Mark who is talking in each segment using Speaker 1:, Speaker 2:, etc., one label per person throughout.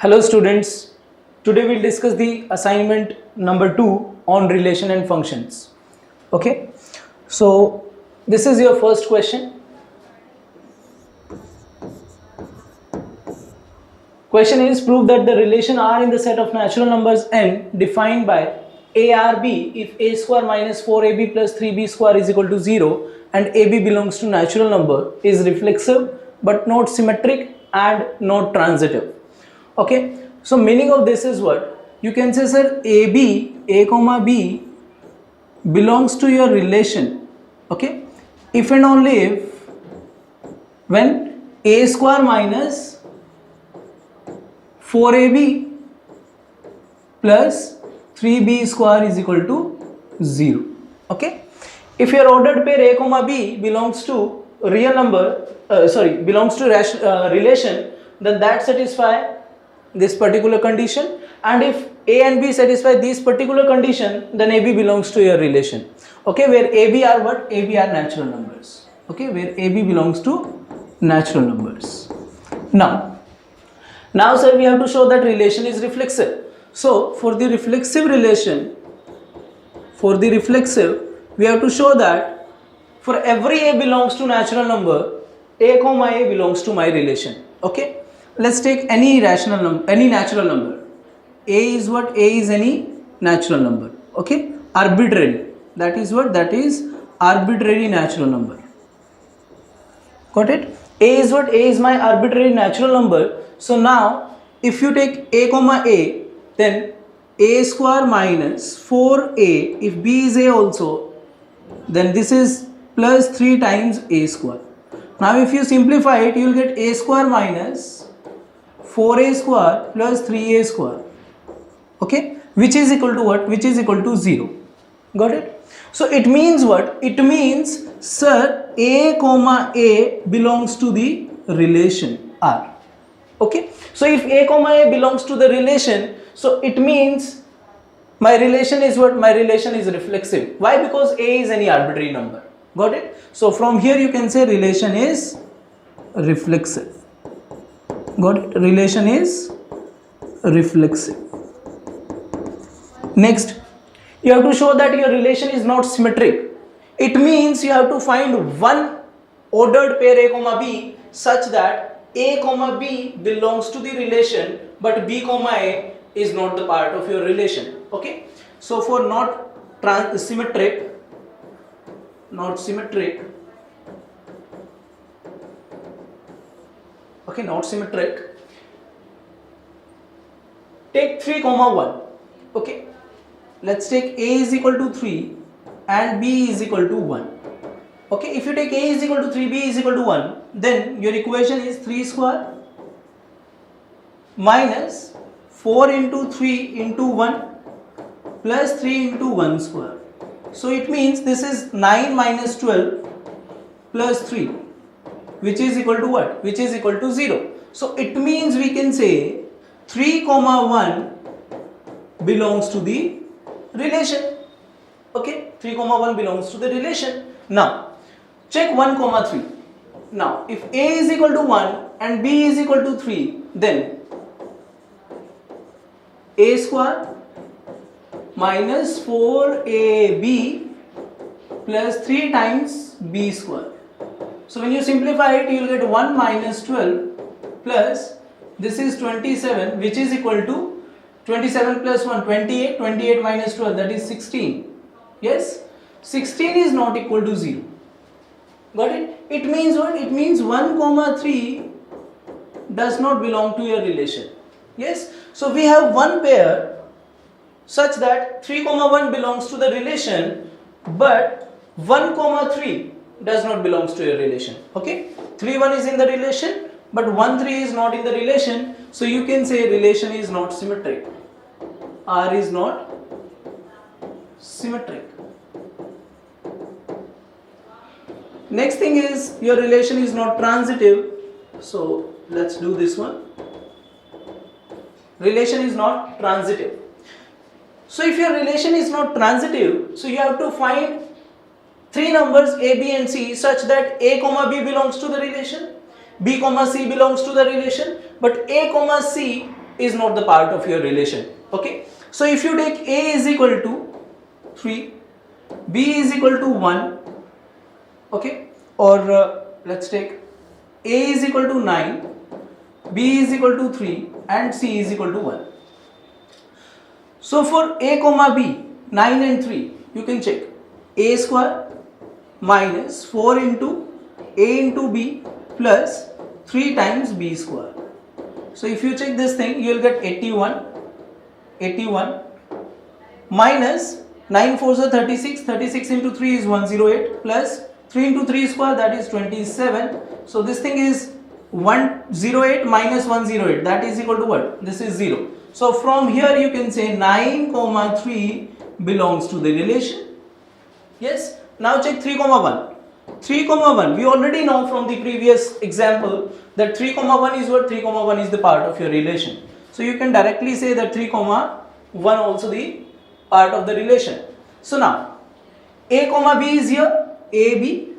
Speaker 1: Hello students, today we'll discuss the assignment number 2 on relation and functions. Okay, so this is your first question. Question is, prove that the relation R in the set of natural numbers n defined by ARB if a square minus 4ab plus 3b square is equal to 0 and ab belongs to natural number is reflexive but not symmetric and not transitive. Okay, so meaning of this is what? You can say, sir, a comma b belongs to your relation, okay, if and only if when a square minus 4ab plus 3b square is equal to 0. Okay, if your ordered pair a comma b belongs to real number, belongs to relation, then that satisfy this particular condition, and if a and b satisfy this particular condition, then ab belongs to your relation. Okay, where ab are what? Ab are natural numbers. Okay, where ab belongs to natural numbers. Now sir, we have to show that relation is reflexive. So for the reflexive relation, we have to show that for every a belongs to natural number, a comma a belongs to my relation. Okay, let's take any natural number. A is what? A is any natural number. Okay, arbitrary. That is what? That is arbitrary natural number. Got it? A is what? A is my arbitrary natural number. So now if you take a comma a, then a square minus 4a, if b is a also, then this is plus 3 times a square. Now if you simplify it, you will get a square minus 4a square plus 3a square. Okay, which is equal to what? Which is equal to 0. Got it? So it means what? It means, sir, a comma a belongs to the relation R. Okay, so if a comma a belongs to the relation, so it means my relation is what? My relation is reflexive. Why? Because a is any arbitrary number. Got it? So from here you can say relation is reflexive. Got it? Relation is reflexive. Next, you have to show that your relation is not symmetric. It means you have to find one ordered pair a comma b such that a comma b belongs to the relation but b comma a is not the part of your relation. Okay, so for not symmetric, take 3 comma 1. Okay, let's take a is equal to 3 and b is equal to 1. Okay, if you take a is equal to 3, b is equal to 1, then your equation is 3 square minus 4 into 3 into 1 plus 3 into 1 square. So it means this is 9 minus 12 plus 3, which is equal to what? Which is equal to 0. So it means we can say 3 comma 1 belongs to the relation. Okay, 3 comma 1 belongs to the relation. Now check 1 comma 3. Now if a is equal to 1 and b is equal to 3, then a square minus 4ab plus 3 times b square. So when you simplify it, you will get 1 minus 12 plus this is 27, which is equal to 27 plus 1, 28, 28 minus 12, that is 16. Yes, 16 is not equal to 0. Got it? It means what? It means 1 comma 3 does not belong to your relation. Yes, so we have one pair such that 3 comma 1 belongs to the relation but 1 comma 3 does not belongs to your relation. Okay, 3 1 is in the relation but 1 3 is not in the relation. So you can say relation is not symmetric. R is not symmetric. Next thing is your relation is not transitive. So let's do this one. Relation is not transitive. So if your relation is not transitive, so you have to find 3 numbers a, b and c such that a comma b belongs to the relation, b comma c belongs to the relation, but a comma c is not the part of your relation. Okay, so if you take A is equal to 3, B is equal to 1, okay, or let's take A is equal to 9, B is equal to 3 and C is equal to 1. So for A comma B, 9 and 3, you can check A square minus 4 into A into B plus 3 times B square. So if you check this thing, you will get 81 minus 9 4s are 36, 36 into 3 is 108 plus 3 into 3 square, that is 27. So this thing is 108 minus 108, that is equal to what? This is 0. So from here you can say 9 comma 3 belongs to the relation. Yes. Now check 3 comma 1. 3 comma 1, we already know from the previous example that 3 comma 1 is what? 3 comma 1 is the part of your relation. So you can directly say that 3 comma 1 also the part of the relation. So now A comma B is here, A, B,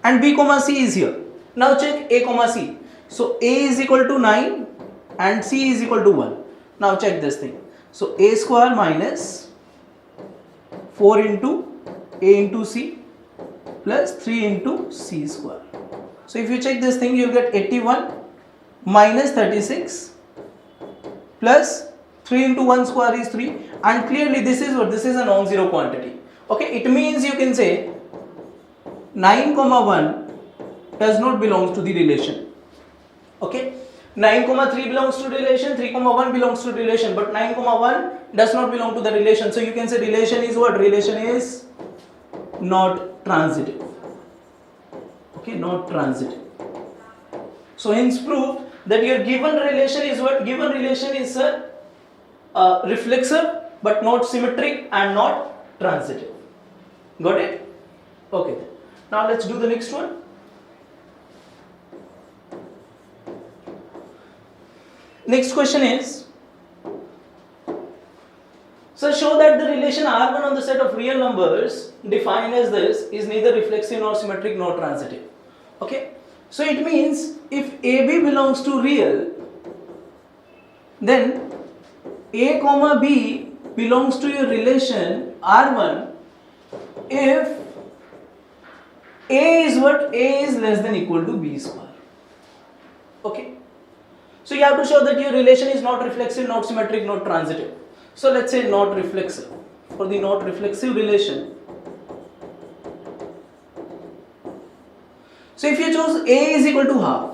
Speaker 1: and B comma C is here. Now check A comma C. So A is equal to 9 and C is equal to 1. Now check this thing. So A square minus 4 into A into C plus 3 into C square. So if you check this thing, you will get 81 minus 36 plus 3 into 1 square is 3, and clearly this is what? This is a non-zero quantity. Okay, it means you can say 9 comma 1 does not belong to the relation. Okay, 9 comma 3 belongs to relation, 3 comma 1 belongs to relation, but 9 comma 1 does not belong to the relation. So you can say relation is what? Relation is not transitive. Okay, not transitive. So hence proved that your given relation is what? Given relation is reflexive but not symmetric and not transitive. Got it? Okay. Now let's do the next one. Next question is, so show that the relation R1 on the set of real numbers defined as this is neither reflexive nor symmetric nor transitive. Okay, so it means if AB belongs to real, then A comma B belongs to your relation R1 if A is what? A is less than equal to B square. Okay, so you have to show that your relation is not reflexive, not symmetric, not transitive. So let's say not reflexive. For the not reflexive relation, so if you choose A is equal to half,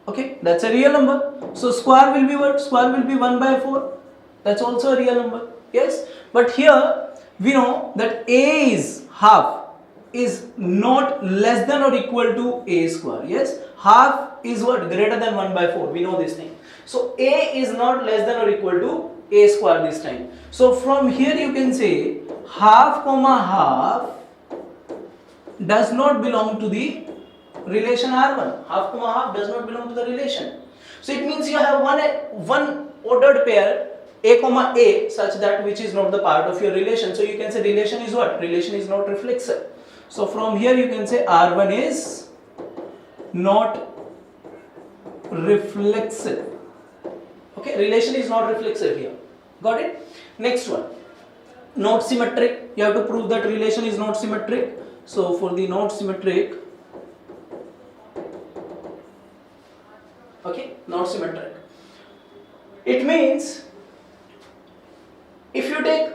Speaker 1: okay, that's a real number. So square will be what? Square will be 1 by 4. That's also a real number. Yes, but here we know that A is half is not less than or equal to A square. Yes, half is what? Greater than 1 by 4. We know this thing. So A is not less than or equal to A square this time. So from here you can say half comma half does not belong to the relation R1. Half comma half does not belong to the relation. So it means you have one ordered pair A comma A such that which is not the part of your relation. So you can say relation is what? Relation is not reflexive. So from here you can say R1 is not reflexive. Okay, relation is not reflexive here. Got it? Next one. Not symmetric. You have to prove that relation is not symmetric. So for the not symmetric, okay, not symmetric, it means if you take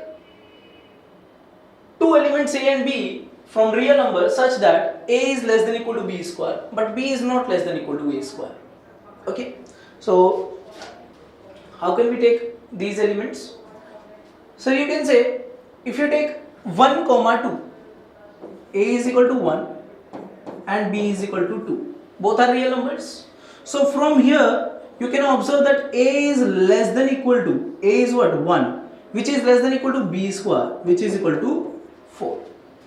Speaker 1: two elements A and B from real numbers such that A is less than equal to B square but B is not less than equal to A square. Okay, so how can we take these elements? So you can say if you take 1 comma 2, A is equal to 1 and B is equal to 2, both are real numbers. So from here you can observe that A is less than equal to, A is what? 1, which is less than equal to B square, which is equal to 4.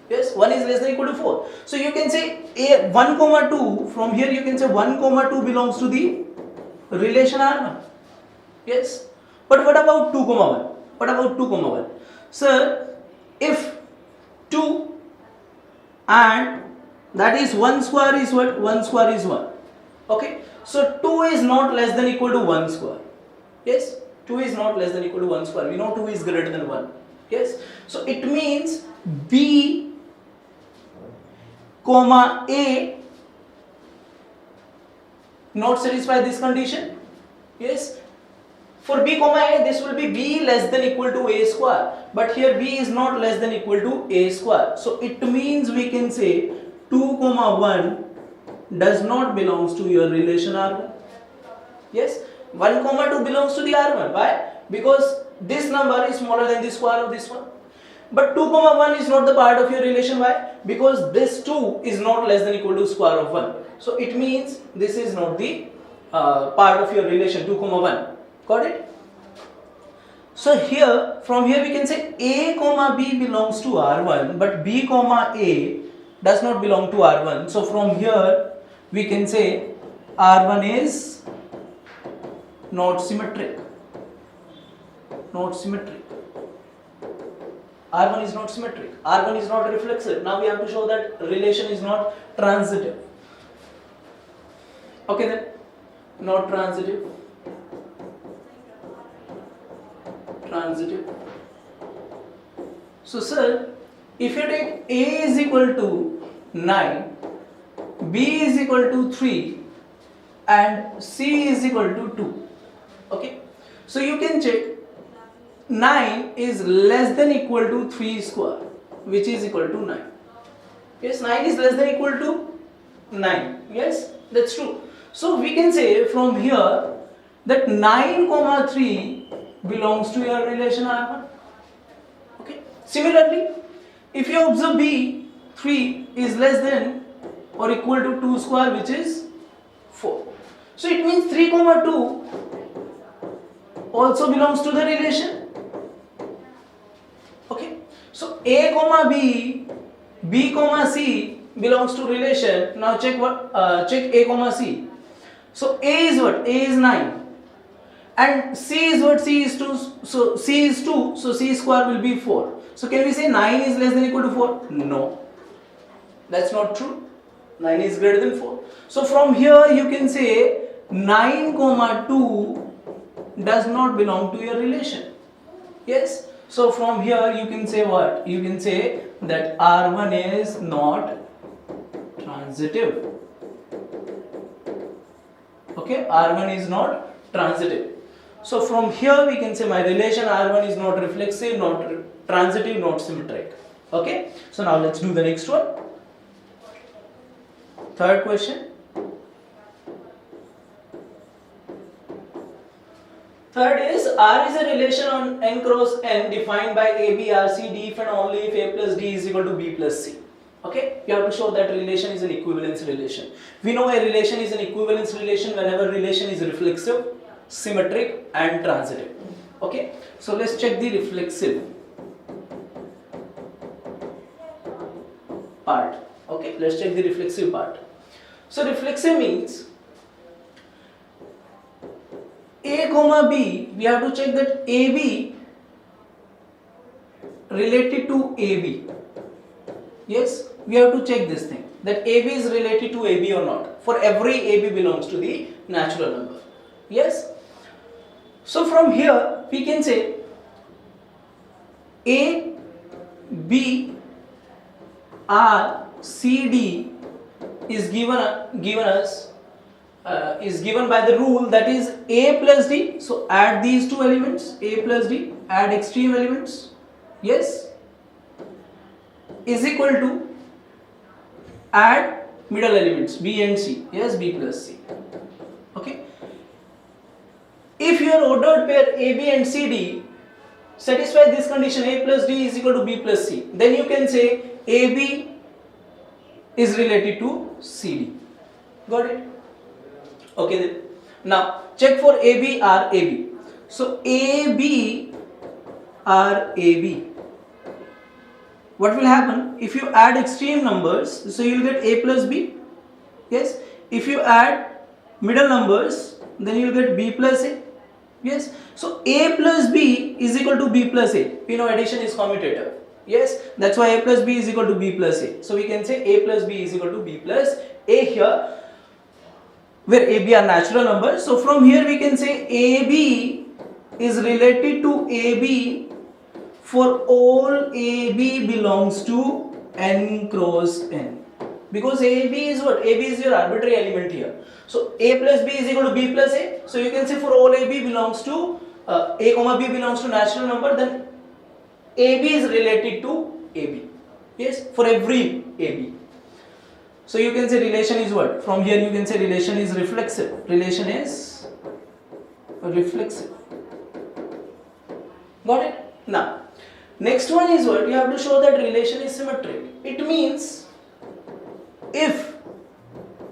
Speaker 1: Yes, 1 is less than equal to 4. So you can say A 1 comma 2, from here you can say 1 comma 2 belongs to the relation R1. Yes, but what about 2 comma 1? What about 2 comma 1? Sir, if 2 and that is 1 square is what? 1 square is 1. Okay, So 2 is not less than equal to 1 square. Yes, 2 is not less than equal to 1 square. We know 2 is greater than 1. Yes, so it means B comma A not satisfy this condition. Yes, for B comma A this will be B less than equal to A square, but here B is not less than equal to A square. So it means we can say 2 comma 1 does not belongs to your relation R1. Yes, 1 comma 2 belongs to the R1. Why? Because this number is smaller than the square of this one. But 2 comma 1 is not the part of your relation. Why? Because this 2 is not less than equal to square of 1. So it means this is not the part of your relation 2 comma 1. Got it? So here, from here we can say A comma B belongs to R1, but B comma A does not belong to R1. So from here we can say R1 is not symmetric. Not symmetric. R1 is not symmetric. R1 is not reflexive. Now we have to show that relation is not transitive. Okay then, not transitive. Transitive. So sir, if you take A is equal to 9, B is equal to 3 and C is equal to 2. Okay, so you can check 9 is less than equal to 3 square, which is equal to 9. Yes, 9 is less than equal to 9. Yes, that's true. So we can say from here that 9 comma 3 belongs to your relation R1. Okay. Similarly, if you observe B, 3 is less than or equal to 2 square, which is 4. So it means 3 comma 2 also belongs to the relation. Okay. So A comma B, B comma C belongs to relation. Now check what? Check A comma C. So A is what? A is 9. And C is what? C is 2. So C is 2. So C square will be 4. So can we say 9 is less than equal to 4? No. That's not true. 9 is greater than 4. So from here you can say 9 comma 2 does not belong to your relation. Yes. So from here you can say what? You can say that R1 is not transitive. Okay, R1 is not transitive. So from here we can say my relation R1 is not reflexive, not transitive, not symmetric. Okay, so now let's do the next one. Third question. Third is R is a relation on n cross n defined by A, B, R, C, D if and only if A plus D is equal to B plus C. Okay, you have to show that relation is an equivalence relation. We know a relation is an equivalence relation whenever relation is reflexive, symmetric and transitive. Okay, so let's check the reflexive part. Okay, let's check the reflexive part. So reflexive means A comma B, we have to check that AB related to AB. Yes, we have to check this thing, that AB is related to AB or not. For every AB belongs to the natural number. Yes. So from here we can say A, B, R, C, D is given by the rule that is A plus D. So add these two elements, A plus D, add extreme elements. Yes. Is equal to add middle elements B and C. Yes, B plus C. Okay. If your ordered pair AB and CD satisfy this condition, A plus D is equal to B plus C, then you can say AB is related to CD. Got it? Okay then. Now check for AB, R, AB. So AB, R, AB. What will happen if you add extreme numbers? So you will get A plus B. Yes. If you add middle numbers, then you will get B plus A. Yes. So A plus B is equal to B plus A. We know addition is commutative. Yes. That's why A plus B is equal to B plus A. So we can say A plus B is equal to B plus A here. where a, b are natural numbers. So from here we can say a, b is related to a, b for all a, b belongs to n cross n. Because a, b is what? A, b is your arbitrary element here. So a plus b is equal to b plus a. So you can say for all a, b belongs to a comma b belongs to natural number, then a, b is related to a, b. Yes, for every a, b. So you can say relation is what? From here you can say relation is reflexive. Relation is reflexive. Got it? Now, next one is what? You have to show that relation is symmetric. It means if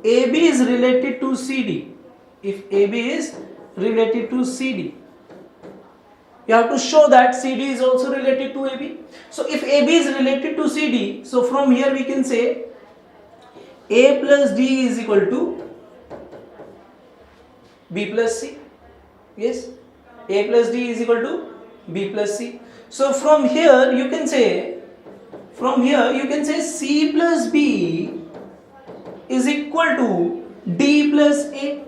Speaker 1: AB is related to CD, if AB is related to CD, you have to show that CD is also related to AB. So if AB is related to CD, so from here we can say A plus D is equal to B plus C. Yes, A plus D is equal to B plus C. So from here you can say, C plus B is equal to D plus A.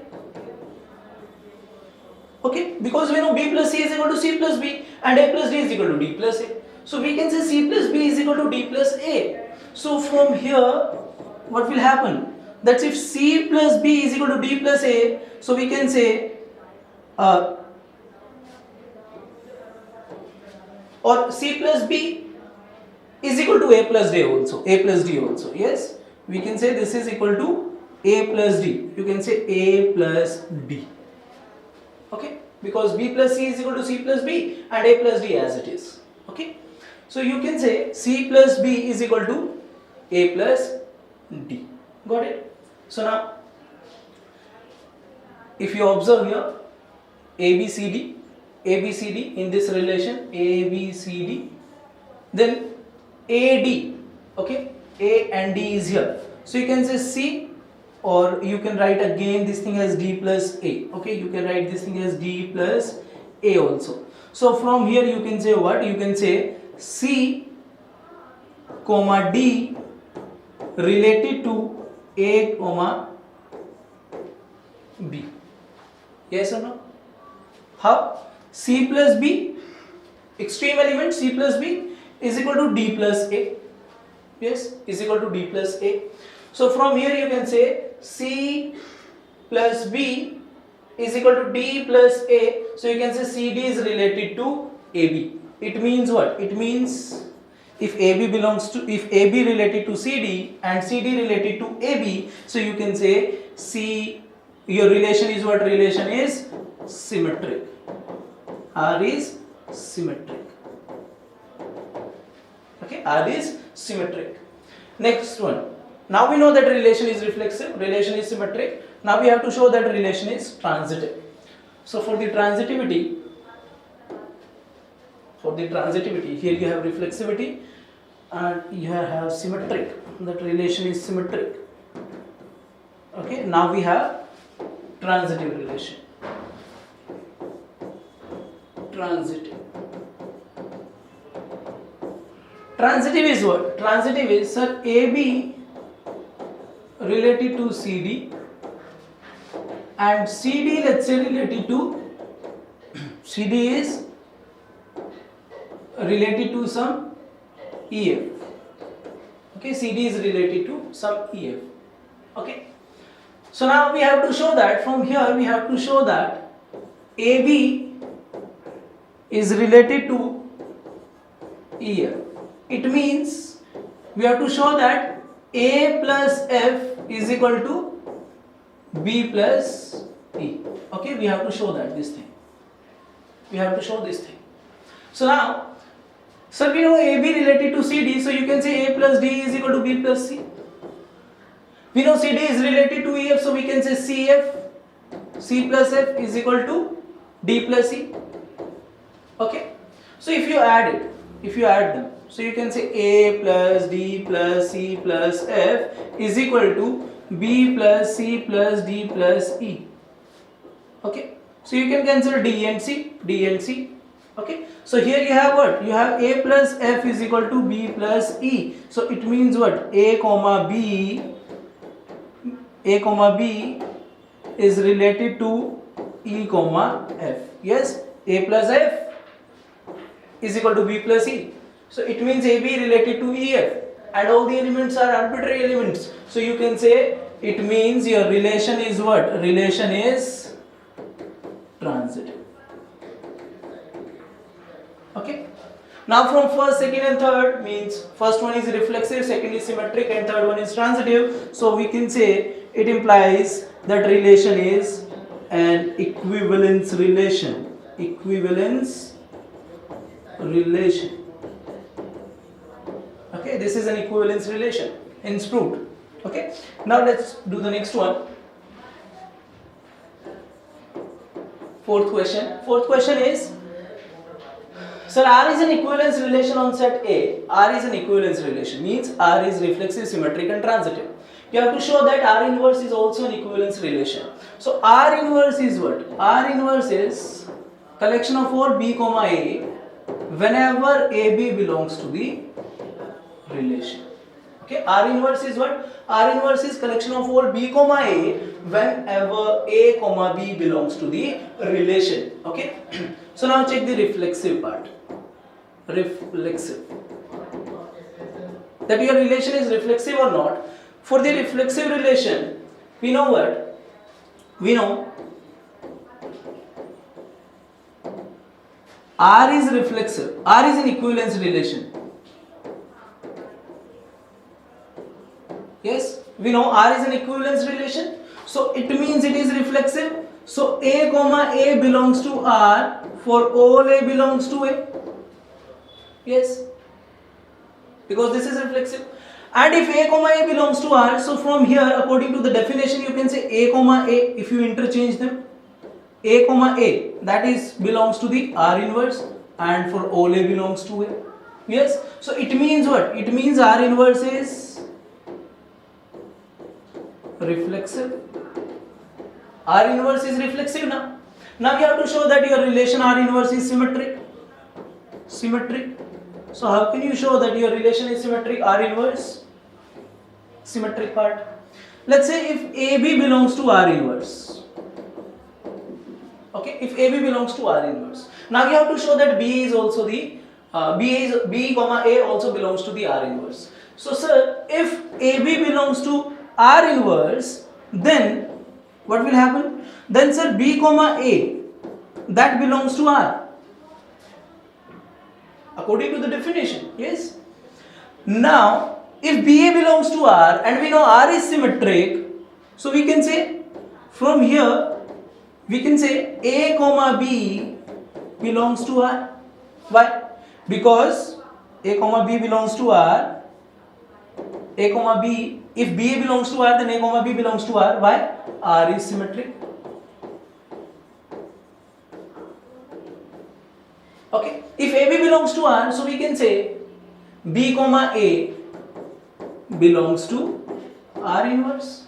Speaker 1: Okay, because we know B plus C is equal to C plus B and A plus D is equal to D plus A. So we can say C plus B is equal to D plus A. So from here what will happen? That if C plus B is equal to D plus A, so we can say or C plus B is equal to A plus D also, A plus D also. Yes, we can say this is equal to A plus D. You can say A plus D. Okay, because B plus C is equal to C plus B and A plus D as it is. Okay, so you can say C plus B is equal to A plus D. Got it? So now if you observe here ABCD in this relation ABCD, then AD, okay, A and D is here. So you can say C, or you can write again this thing as D plus A. Okay, you can write this thing as D plus A also. So from here you can say what? You can say C comma D related to A comma B. Yes or no? How? C plus B, extreme element C plus B is equal to D plus A. Yes, is equal to D plus A. So from here you can say C plus B is equal to D plus A. So you can say CD is related to AB. It means what? It means if AB related to CD and CD related to AB, so you can say your relation is what? Relation is symmetric. R is symmetric. Okay, R is symmetric. Next one. Now we know that relation is reflexive, relation is symmetric. Now we have to show that relation is transitive. So for the transitivity, here you have reflexivity and you have symmetric. That relation is symmetric. Okay, now we have transitive relation. Transitive is what? Transitive is, sir, AB related to CD and CD, let's say, related to CD is related to some EF. Okay, CD is related to some EF. Okay, so now we have to show that from here we have to show that AB is related to EF. It means we have to show that A plus F is equal to B plus E. Okay, we have to show that this thing. We have to show this thing. So now, sir, we know AB related to CD, so you can say A plus D is equal to B plus C. We know CD is related to EF, so we can say C plus F is equal to D plus E. Okay, so if you add them, so you can say A plus D plus C plus F is equal to B plus C plus D plus E. Okay, so you can cancel D and C. Okay, so here you have what? You have A plus F is equal to B plus E. So it means what? A comma B is related to E comma F. Yes, A plus F is equal to B plus E. So it means AB related to EF, and all the elements are arbitrary elements. So you can say it means your relation is what? Relation is transitive. Okay. Now from first, second and third means first one is reflexive, second is symmetric and third one is transitive. So we can say it implies that relation is an equivalence relation. Equivalence relation. Okay, this is an equivalence relation. Hence proved. Okay. Now let's do the next one. Fourth question. Fourth question is, sir, R is an equivalence relation on set A. R is an equivalence relation, means R is reflexive, symmetric and transitive. You have to show that R inverse is also an equivalence relation. So R inverse is what? R inverse is collection of all B comma A whenever AB belongs to the relation. Okay, R inverse is what? R inverse is collection of all B comma A whenever A comma B belongs to the relation. Okay. So now check the reflexive part. Reflexive. That your relation is reflexive or not. For the reflexive relation, we know what? We know R is reflexive. R is an equivalence relation. Yes, we know R is an equivalence relation. So it means it is reflexive. So A comma A belongs to R for all A belongs to A. Yes, because this is reflexive. And if A comma A belongs to R, so from here according to the definition you can say A comma A, if you interchange them, A comma A, that is belongs to the R inverse, and for all A belongs to A. Yes, so it means what? It means R inverse is reflexive. R inverse is reflexive now. Now you have to show that your relation R inverse is symmetric. Symmetric. So how can you show that your relation is symmetric? R inverse, symmetric part. Let's say if AB belongs to R inverse. Okay, if AB belongs to R inverse. Now you have to show that B is also the B comma A also belongs to the R inverse. So sir, if AB belongs to R inverse, then what will happen? Then sir, B comma A, that belongs to R. According to the definition, yes. Now, if BA belongs to R and we know R is symmetric, so we can say from here, we can say A comma B belongs to R. Why? Because A comma B belongs to R. A comma B, if BA belongs to R, then A comma B belongs to R. Why? R is symmetric. Okay, if AB belongs to R, so we can say B comma A belongs to R inverse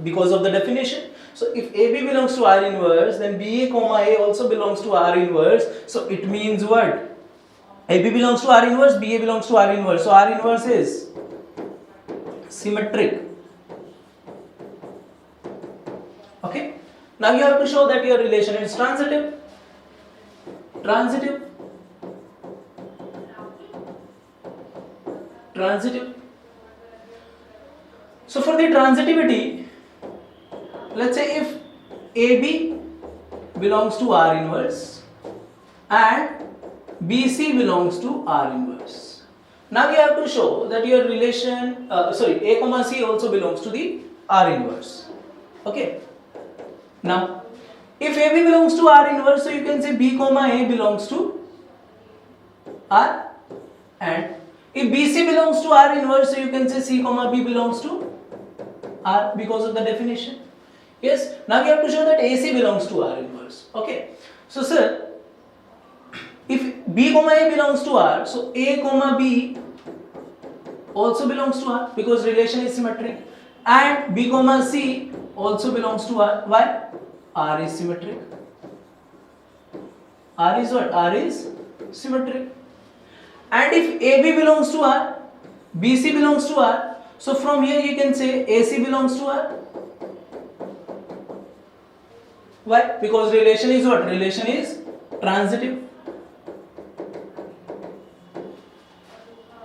Speaker 1: because of the definition. So if AB belongs to R inverse, then BA comma A also belongs to R inverse. So it means what? AB belongs to R inverse, BA belongs to R inverse. So R inverse is symmetric. Okay. Now you have to show that your relation is transitive. Transitive. Transitive. So for the transitivity, let's say if AB belongs to R inverse and BC belongs to R inverse. Now you have to show that your relation, A comma C also belongs to the R inverse. Okay. Now, if AB belongs to R inverse, so you can say B comma A belongs to R, and if BC belongs to R inverse, so you can say C comma B belongs to R because of the definition. Yes. Now we have to show that AC belongs to R inverse. Okay. So sir, if B comma A belongs to R, so A comma B also belongs to R because relation is symmetric, and B comma C also belongs to R. Why? R is symmetric. R is what? R is symmetric. And if AB belongs to R, BC belongs to R, so from here you can say AC belongs to R. Why? Because relation is what? Relation is transitive.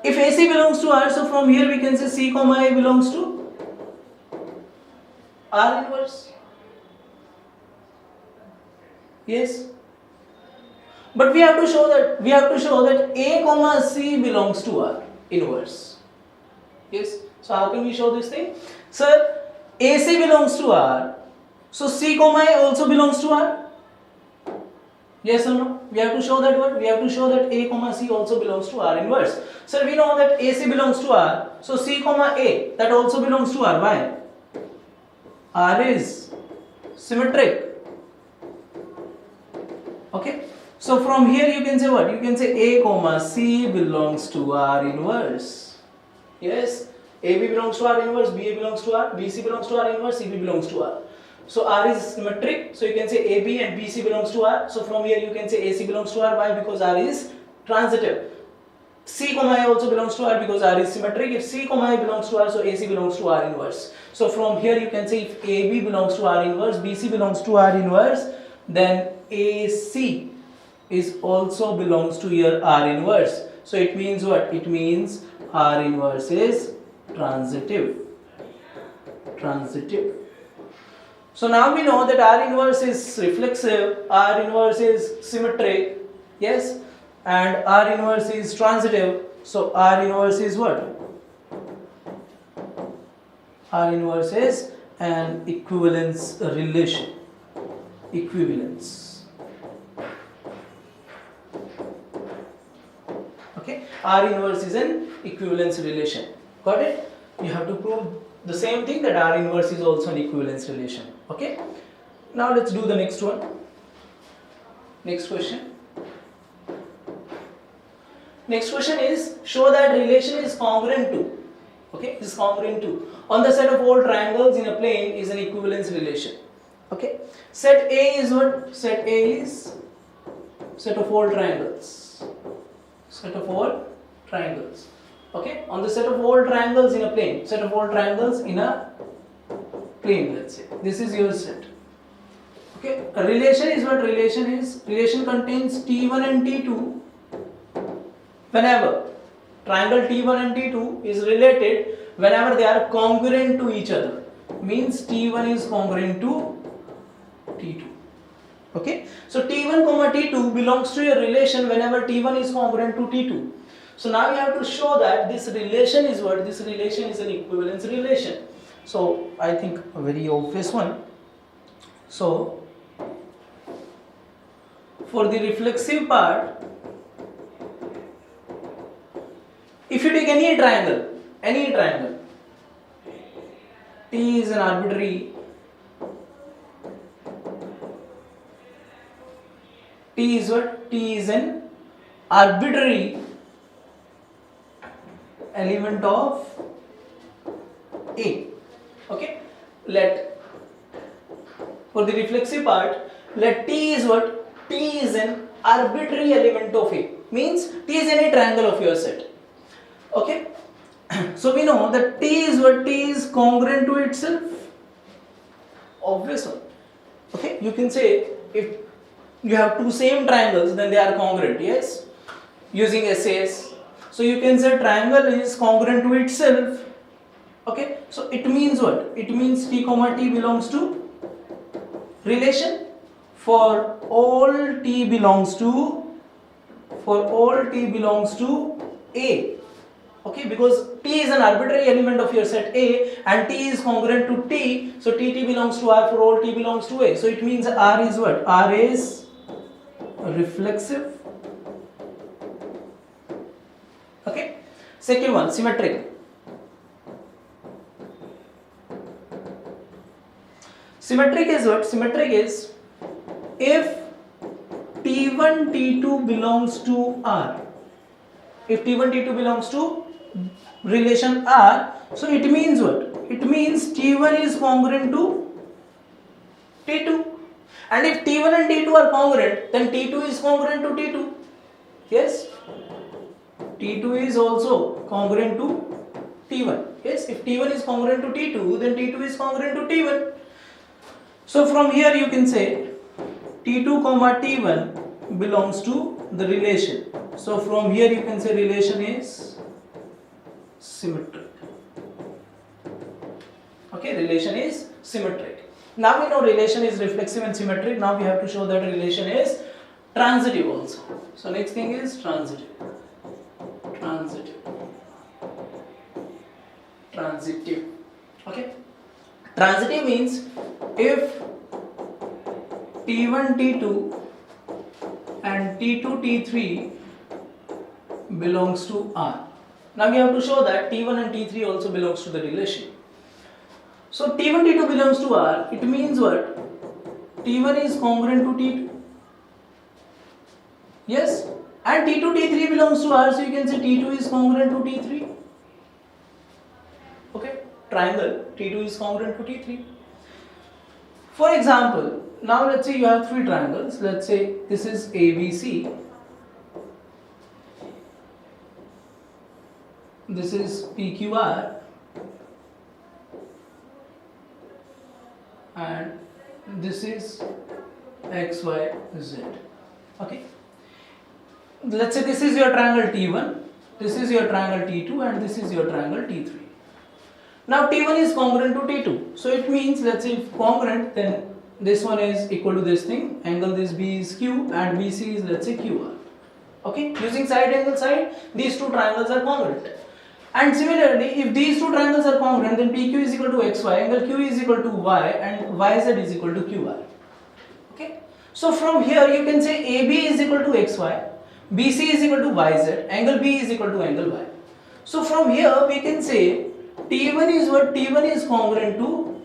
Speaker 1: If AC belongs to R, so from here we can say C comma A belongs to R inverse. Yes. But we have to show that A comma C belongs to R inverse. Yes. So how can we show this thing? Sir, AC belongs to R. So C comma A also belongs to R. Yes or no? We have to show that what? We have to show that A comma C also belongs to R inverse. Sir, we know that AC belongs to R. So C comma A, that also belongs to R. Why? R is symmetric. Okay. So from here you can say what? You can say A comma C belongs to R inverse. Yes. AB belongs to R inverse, BA belongs to R, BC belongs to R inverse, CB belongs to R. So R is symmetric, so you can say AB and BC belongs to R. So from here you can say AC belongs to R. Why? Because R is transitive. C comma A also belongs to R because R is symmetric. If C comma A belongs to R, so AC belongs to R inverse. So from here you can say if AB belongs to R inverse, BC belongs to R inverse, then AC is also belongs to your R inverse. So it means what? It means R inverse is transitive. Transitive. So now we know that R inverse is reflexive, R inverse is symmetric, yes, and R inverse is transitive. So R inverse is what? R inverse is an equivalence relation. Equivalence. Okay, R inverse is an equivalence relation. Got it? You have to prove the same thing, that R inverse is also an equivalence relation. Okay, now let's do the next one. Next question. Next question is, show that relation is congruent to. Okay, is congruent to. On the set of all triangles in a plane is an equivalence relation. Okay, set A is what? Set A is set of all triangles. Set of all triangles. Okay, on the set of all triangles in a plane. Set of all triangles in a plane, let's say. This is your set. Okay, a relation is what? Relation is, relation contains T1 and T2 whenever triangle T1 and T2 is related whenever they are congruent to each other. Means T1 is congruent to T2. Okay, so T1 comma T2 belongs to a relation whenever T1 is congruent to T2. So now we have to show that this relation is what? This relation is an equivalence relation. So I think a very obvious one. So for the reflexive part, if you take any triangle, T is an arbitrary, T is what? T is an arbitrary element of A. Okay, let, for the reflexive part, let T is what? T is an arbitrary element of A. Means T is any triangle of your set. Okay, so we know that T is what? T is congruent to itself. Obvious one. Okay, you can say if you have two same triangles, then they are congruent. Yes, using SAS. So you can say triangle is congruent to itself. Okay, so it means what? It means T comma T belongs to relation for all T belongs to A. Okay, because T is an arbitrary element of your set A and T is congruent to T, so TT belongs to R for all T belongs to A. So it means R is what? R is reflexive. Okay, second one, symmetric. Symmetric is what? Symmetric is if T1, T2 belongs to R. If T1, T2 belongs to relation R, so it means what? It means T1 is congruent to T2. And if T1 and T2 are congruent, then T2 is congruent to T2. Yes? T2 is also congruent to T1. Yes? If T1 is congruent to T2, then T2 is congruent to T1. So from here you can say T2 comma T1 belongs to the relation. So from here you can say relation is symmetric. Okay, relation is symmetric. Now we know relation is reflexive and symmetric. Now we have to show that relation is transitive also. So next thing is transitive. Transitive. Okay. Transitive means if T1 T2 and T2 T3 belongs to R. Now we have to show that T1 and T3 also belongs to the relation. So T1 T2 belongs to R. It means what? T1 is congruent to T2. Yes. And T2 T3 belongs to R. So you can say T2 is congruent to T3. Okay. Triangle T2 is congruent to T3. For example, now let's say you have three triangles. Let's say this is ABC. This is PQR. And this is XYZ. Okay. Let's say this is your triangle T1, this is your triangle T2, and this is your triangle T3. Now T1 is congruent to T2. So it means, let's say if congruent, then this one is equal to this thing, angle this B is Q and BC is, let's say, QR. Okay. Using side angle side, these two triangles are congruent. And similarly, if these two triangles are congruent, then PQ is equal to XY, angle Q is equal to Y, and YZ is equal to QR. Okay. So from here you can say AB is equal to XY, BC is equal to YZ, angle B is equal to angle Y. So from here we can say T1 is what? T1 is congruent to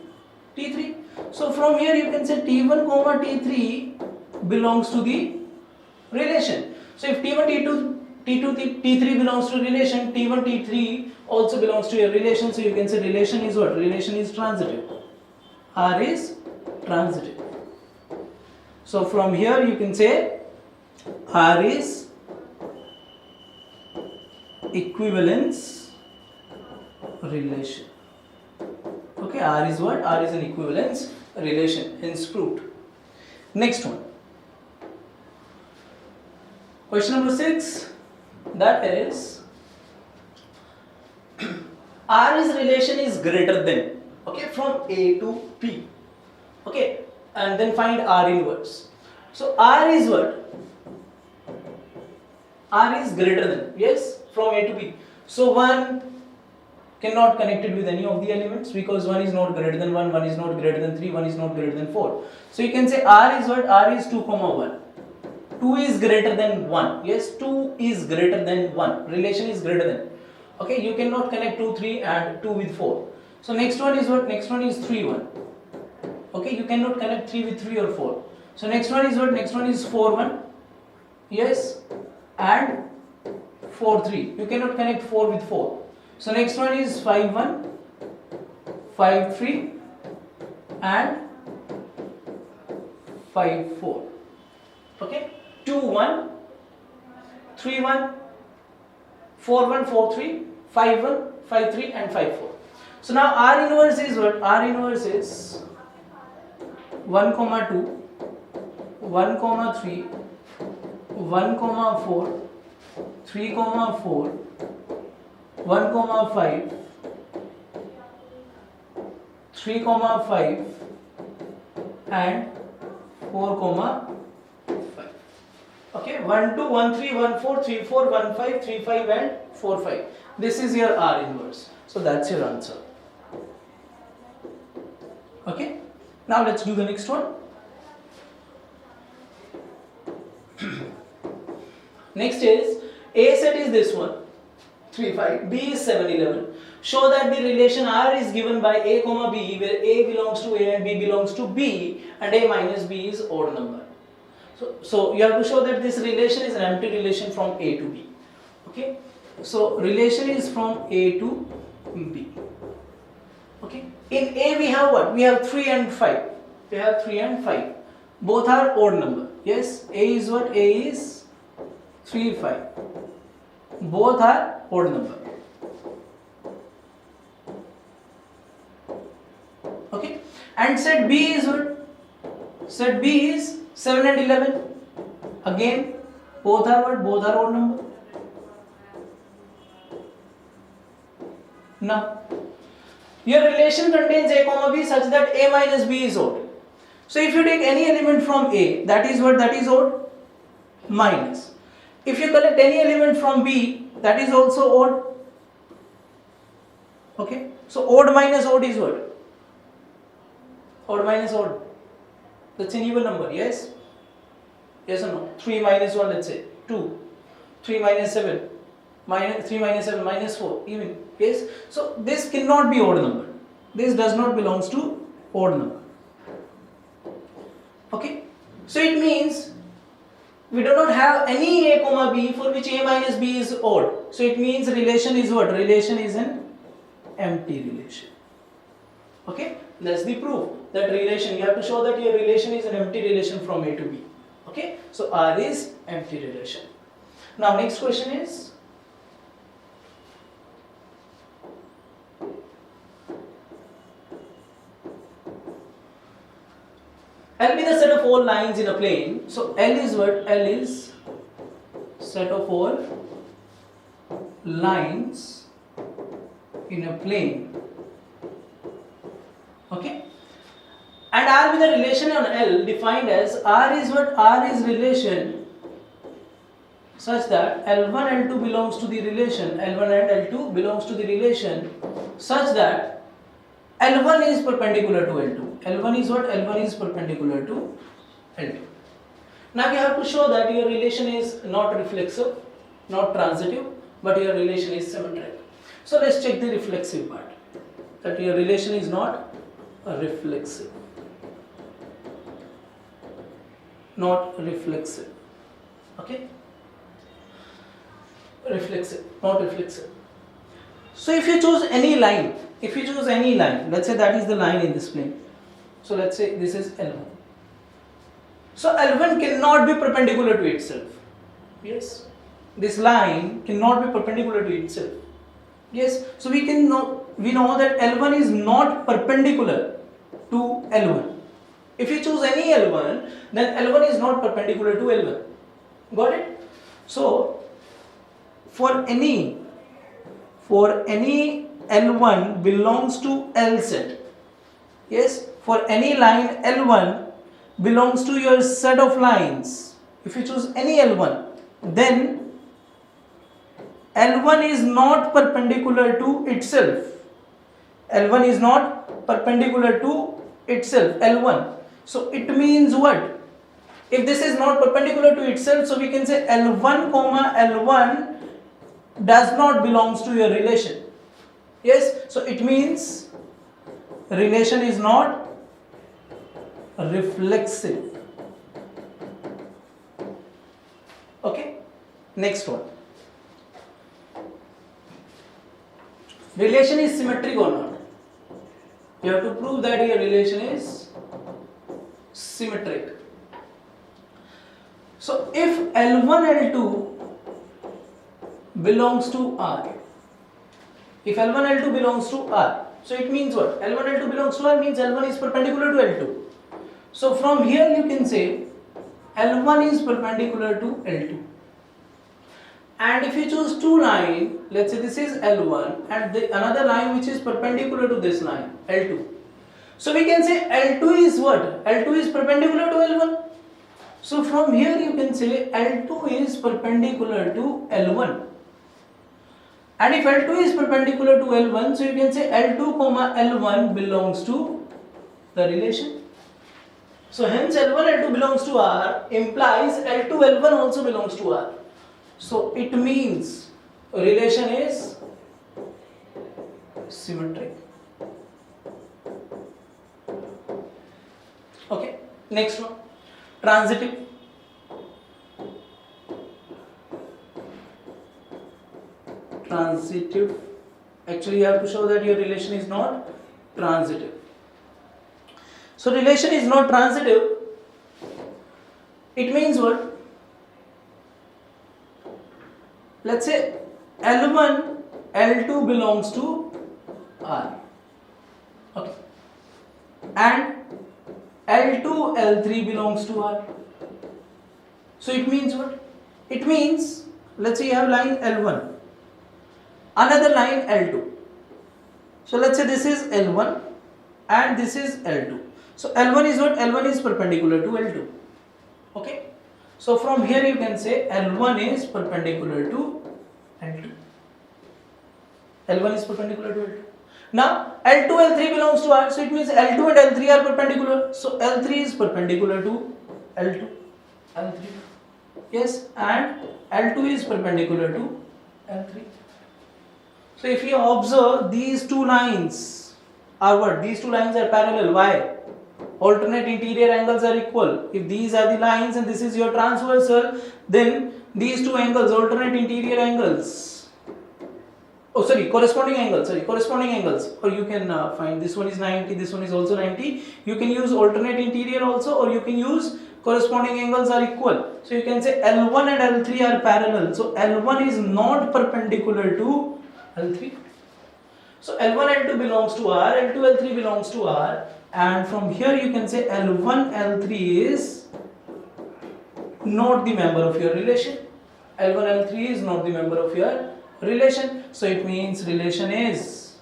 Speaker 1: T3. So from here you can say T1 comma T3 belongs to the relation. So if T1 T3 belongs to relation, T1 T3 also belongs to a relation. So you can say relation is what? Relation is transitive. R is transitive. So from here you can say R is equivalence relation. Okay, R is what? R is an equivalence relation, hence proved. Next one. Question number 6, that is R's relation is greater than, okay, from A to P. Okay, and then find R inverse. So R is what? R is greater than, yes, from A to P. So 1 cannot connect it with any of the elements because 1 is not greater than 1, 1 is not greater than 3, 1 is not greater than 4. So you can say R is what? R is 2 comma 1. 2 is greater than 1. Yes, 2 is greater than 1. Relation is greater than. Okay, you cannot connect 2, 3 and 2 with 4. So next one is what? Next one is 3, 1. Okay, you cannot connect 3 with 3 or 4. So next one is what? Next one is 4, 1. Yes, and 4, 3. You cannot connect 4 with 4. So next one is 5, 1, 5, 3 and 5, 4. Okay, 2, 1, 3, 1, 4, 1, 4, 3, 5, 1, 5, 3 and 5, 4. So now R inverse is what? R inverse is 1, 2, 1, 3, 1, 4, 3, 4, 1, 5, 3, 5 and 4, 5. Okay, 1, 2, 1, 3, 1, 4, 3, 4, 1, 5, 3, 5 and 4, 5. This is your R inverse. So that's your answer. Okay, now let's do the next one. Next is A set is this one, 3, 5, B is 7, 11. Show that the relation R is given by A comma B, where A belongs to A and B belongs to B, and A minus B is odd number. So you have to show that this relation is an empty relation from A to B. Okay, so relation is from A to B. Okay, in A we have what? We have 3 and 5. We have 3 and 5. Both are odd number. Yes, A is what? A is 3, 5. Both are odd number. Okay, and set B is what? Set B is 7 and 11. Again, both are odd number. Now, your relation contains a comma b such that a minus b is odd. So if you take any element from a, that is what? That is odd. Minus. If you collect any element from b, that is also odd. Okay. So odd minus odd is what? Odd minus odd. That's an even number. Yes. Yes or no? 3 minus 1, let's say 2. 3 minus 7. 3 minus 7 minus 4. Even. Yes. So this cannot be odd number. This does not belongs to odd number. Okay. So it means we do not have any a comma b for which a minus b is odd. So it means relation is what? Relation is an empty relation. Okay. That's the proof that relation. You have to show that your relation is an empty relation from a to b. Okay. So R is empty relation. Now next question is, L be the set of all lines in a plane. So L is what? L is set of all lines in a plane. Okay. And R be the relation on L defined as R is what? R is relation such that L1 L2 belongs to the relation. L1 and L2 belongs to the relation such that L1 is perpendicular to L2. L1 is what? L1 is perpendicular to L2. Now we have to show that your relation is not reflexive, not transitive, but your relation is symmetric. So let's check the reflexive part. That your relation is not reflexive. Not reflexive. Okay? Reflexive, not reflexive. So if you choose any line, let's say that is the line in this plane. So let's say this is L1. So L1 cannot be perpendicular to itself. Yes. This line cannot be perpendicular to itself. Yes. So we know that L1 is not perpendicular to L1. If you choose any L1, then L1 is not perpendicular to L1. Got it? So for any L1 belongs to L set. Yes, for any line L1 belongs to your set of lines. If you choose any L1, then L1 is not perpendicular to itself. L1 is not perpendicular to itself, L1. So it means what? If this is not perpendicular to itself, so we can say L1 comma L1 does not belongs to your relation. Yes, so it means relation is not reflexive. Okay, next one. Relation is symmetric or not? You have to prove that your relation is symmetric. So if L1 L2 belongs to R, if L1 L2 belongs to R, so it means what? L1 L2 belongs to R means L1 is perpendicular to L2. So from here you can say L1 is perpendicular to L2. And if you choose two lines, let's say this is L1 and another line which is perpendicular to this line, L2. So we can say L2 is what? L2 is perpendicular to L1. So from here you can say L2 is perpendicular to L1. And if L2 is perpendicular to L1, so you can say L2 comma L1 belongs to the relation. So hence L1 L2 belongs to R implies L2 L1 also belongs to R. So it means relation is symmetric. Okay, next one, transitive. Transitive. Actually, you have to show that your relation is not transitive. So relation is not transitive. It means what? Let's say L1, L2 belongs to R. Okay. And L2, L3 belongs to R. So it means what? It means, let's say you have line L1, another line L2. So let's say this is L1 and this is L2. So L1 is what? L1 is perpendicular to L2. Okay. So from here you can say L1 is perpendicular to L2. L1 is perpendicular to L2. Now L2, L3 belongs to R. So it means L2 and L3 are perpendicular. So L3 is perpendicular to L2. L3. Yes, and L2 is perpendicular to L3. So if you observe, these two lines are what? These two lines are parallel. Why? Alternate interior angles are equal. If these are the lines and this is your transversal, then these two angles, alternate interior angles, corresponding angles, or you can find this one is 90, this one is also 90. You can use alternate interior also, or you can use corresponding angles are equal. So you can say L1 and L3 are parallel. So L1 is not perpendicular to L3. So L1, L2 belongs to R, L2, L3 belongs to R, and from here you can say L1, L3 is not the member of your relation. L1, L3 is not the member of your relation. So it means relation is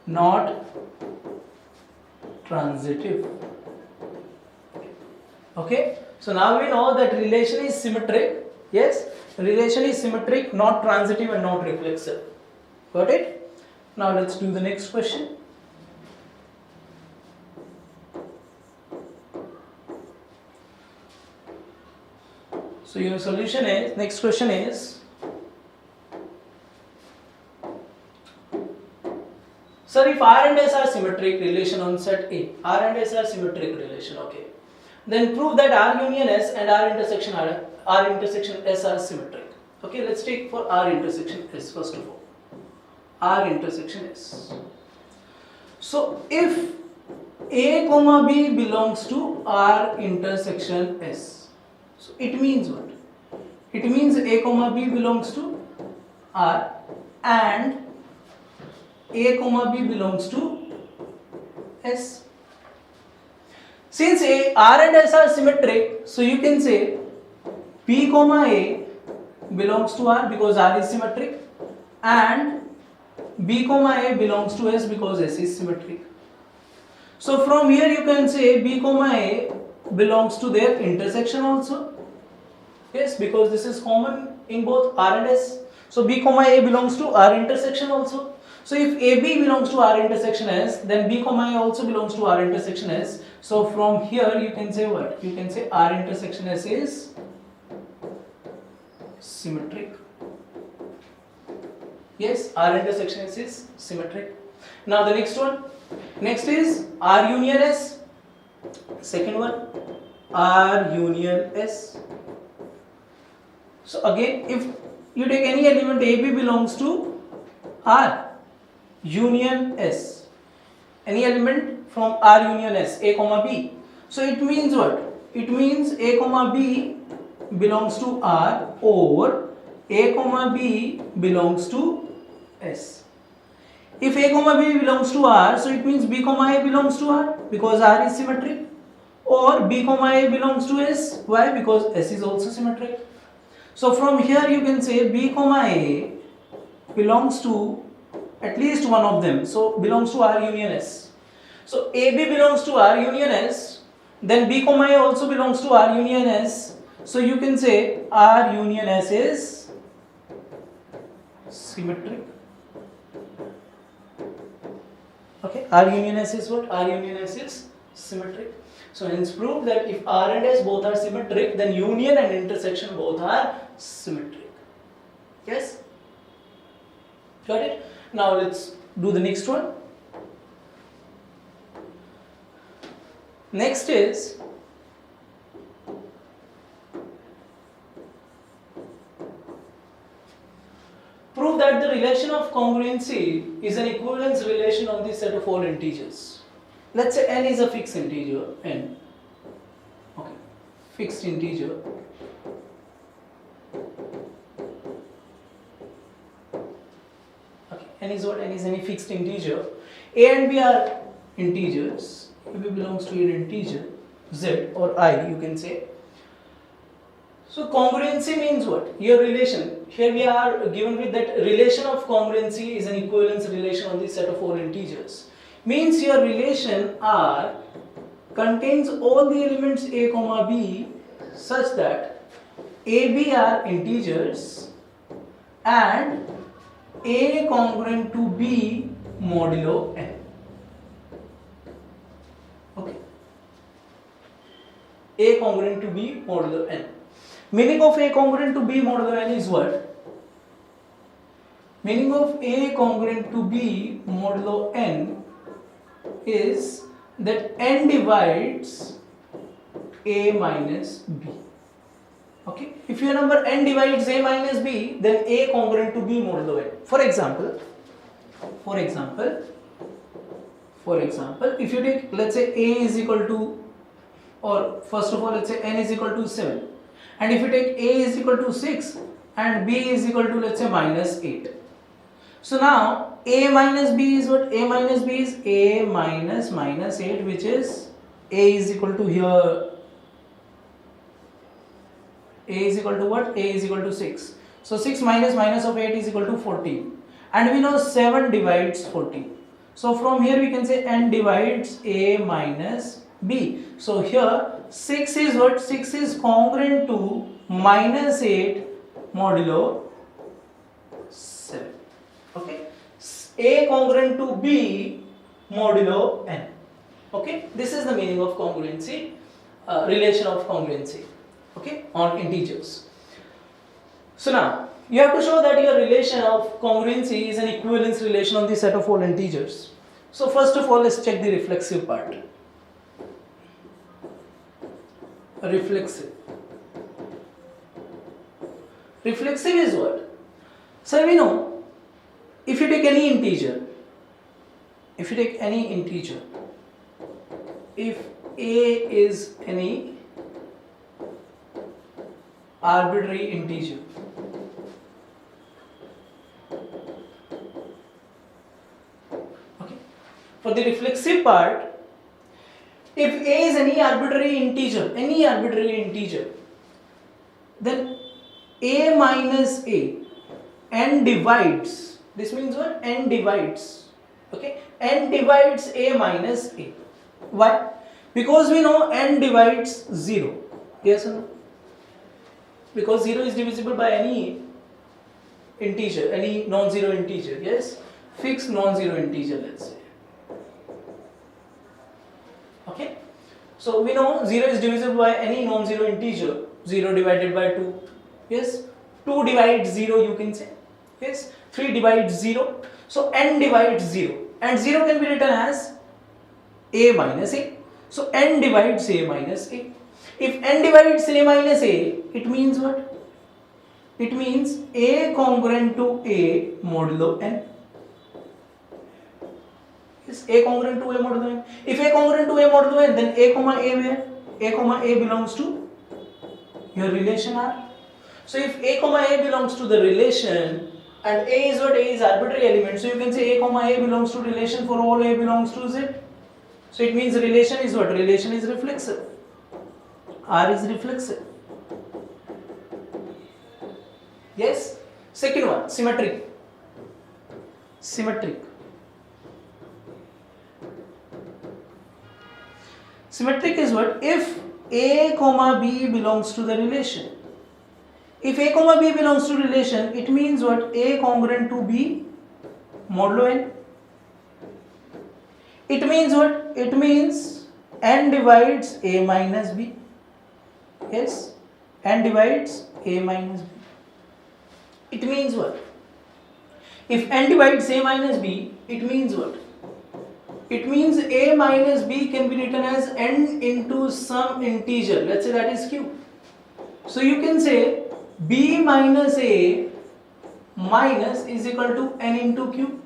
Speaker 1: not transitive. Okay, so now we know that relation is symmetric. Yes, relation is symmetric, not transitive and not reflexive. Got it? Now let's do the next question. So your solution is, next question is, sir, if R and S are symmetric relation on set A, R and S are symmetric relation, okay, then prove that R union S and R intersection S are symmetric. Okay, let's take for R intersection S first of all. R intersection S. So if A comma B belongs to R intersection S, so it means what? It means A comma B belongs to R and A comma B belongs to S. Since R and S are symmetric, so you can say B comma A belongs to R because R is symmetric, and B comma A belongs to S because S is symmetric. So from here you can say B comma A belongs to their intersection also. Yes, because this is common in both R and S. So B comma A belongs to R intersection also. So if AB belongs to R intersection S, then B comma A also belongs to R intersection S. So from here you can say what? You can say R intersection S is symmetric. Yes, R intersection S is symmetric. Now the next one. Next is R union S. Second one, R union S. So again, if you take any element AB belongs to R union S, any element from R union S, A comma B. So it means what? It means A comma B belongs to R or A comma B belongs to S. If A comma B belongs to R, so it means B comma A belongs to R because R is symmetric, or B comma A belongs to S. Why? Because S is also symmetric. So from here you can say B comma A belongs to at least one of them. So belongs to R union S. So AB belongs to R union S, then B comma A also belongs to R union S. So you can say R union S is symmetric. Okay, R union S is what? R union S is symmetric. So hence prove that if R and S both are symmetric, then union and intersection both are symmetric. Yes? Got it? Now let's do the next one. Next is prove that the relation of congruency is an equivalence relation on the set of all integers. Let's say n is a fixed integer, n. Okay, fixed integer. Okay, n is what? N is any fixed integer. A and B are integers. AB belongs to an integer, z or I, you can say. So congruency means what? Your relation. Here we are given with that relation of congruency is an equivalence relation on the set of all integers. Means your relation R contains all the elements a comma b such that a, b are integers and a congruent to b modulo n. Okay. A congruent to b modulo n. Meaning of A congruent to B modulo n is what? Meaning of A congruent to B modulo n is that n divides A minus B. Okay? If your number n divides A minus B, then A congruent to B modulo n. For example, if you take, let's say A is equal to, or first of all, let's say n is equal to 7. And if you take A is equal to 6 and B is equal to, let's say, minus 8. So now A minus B is what? A minus B is A minus minus 8, which is A is equal to here. A is equal to what? A is equal to 6. So 6 minus minus of 8 is equal to 14. And we know 7 divides 14. So from here we can say n divides A minus B. So here 6 is what? 6 is congruent to minus 8 modulo 7. Okay. A congruent to B modulo n. Okay. This is the meaning of congruency, relation of congruency. Okay. On integers. So now you have to show that your relation of congruency is an equivalence relation on the set of all integers. So first of all, let's check the reflexive part. Reflexive. Reflexive is what? So we know, if you take any integer, if A is any arbitrary integer, okay, for the reflexive part, if A is any arbitrary integer, then A minus A, n divides, this means what? N divides, okay, n divides A minus A. Why? Because we know n divides 0, yes or no? Because 0 is divisible by any integer, any non-zero integer, yes? Fixed non-zero integer, let's say. Okay, so we know 0 is divisible by any non-zero integer, 0 divided by 2, yes, 2 divides 0 you can say, yes, 3 divides 0, so n divides 0 and 0 can be written as A minus A, so n divides A minus A. If n divides A minus A, it means what? It means A congruent to A modulo n. Is A congruent to A modulo n? If A congruent to A modulo n, then A comma A where? A comma A belongs to your relation R. So if A comma A belongs to the relation and A is what? A is arbitrary element. So you can say A comma A belongs to relation for all A belongs to Z. So it means relation is what? Relation is reflexive. R is reflexive. Yes? Second one, symmetric. Symmetric. Symmetric is what? If A comma B belongs to the relation. If A comma B belongs to relation, it means what? A congruent to B modulo n. It means what? It means n divides A minus B. Yes? N divides A minus B. It means what? If n divides A minus B, it means what? It means A minus B can be written as n into some integer. Let's say that is q. So you can say B minus A minus is equal to n into q.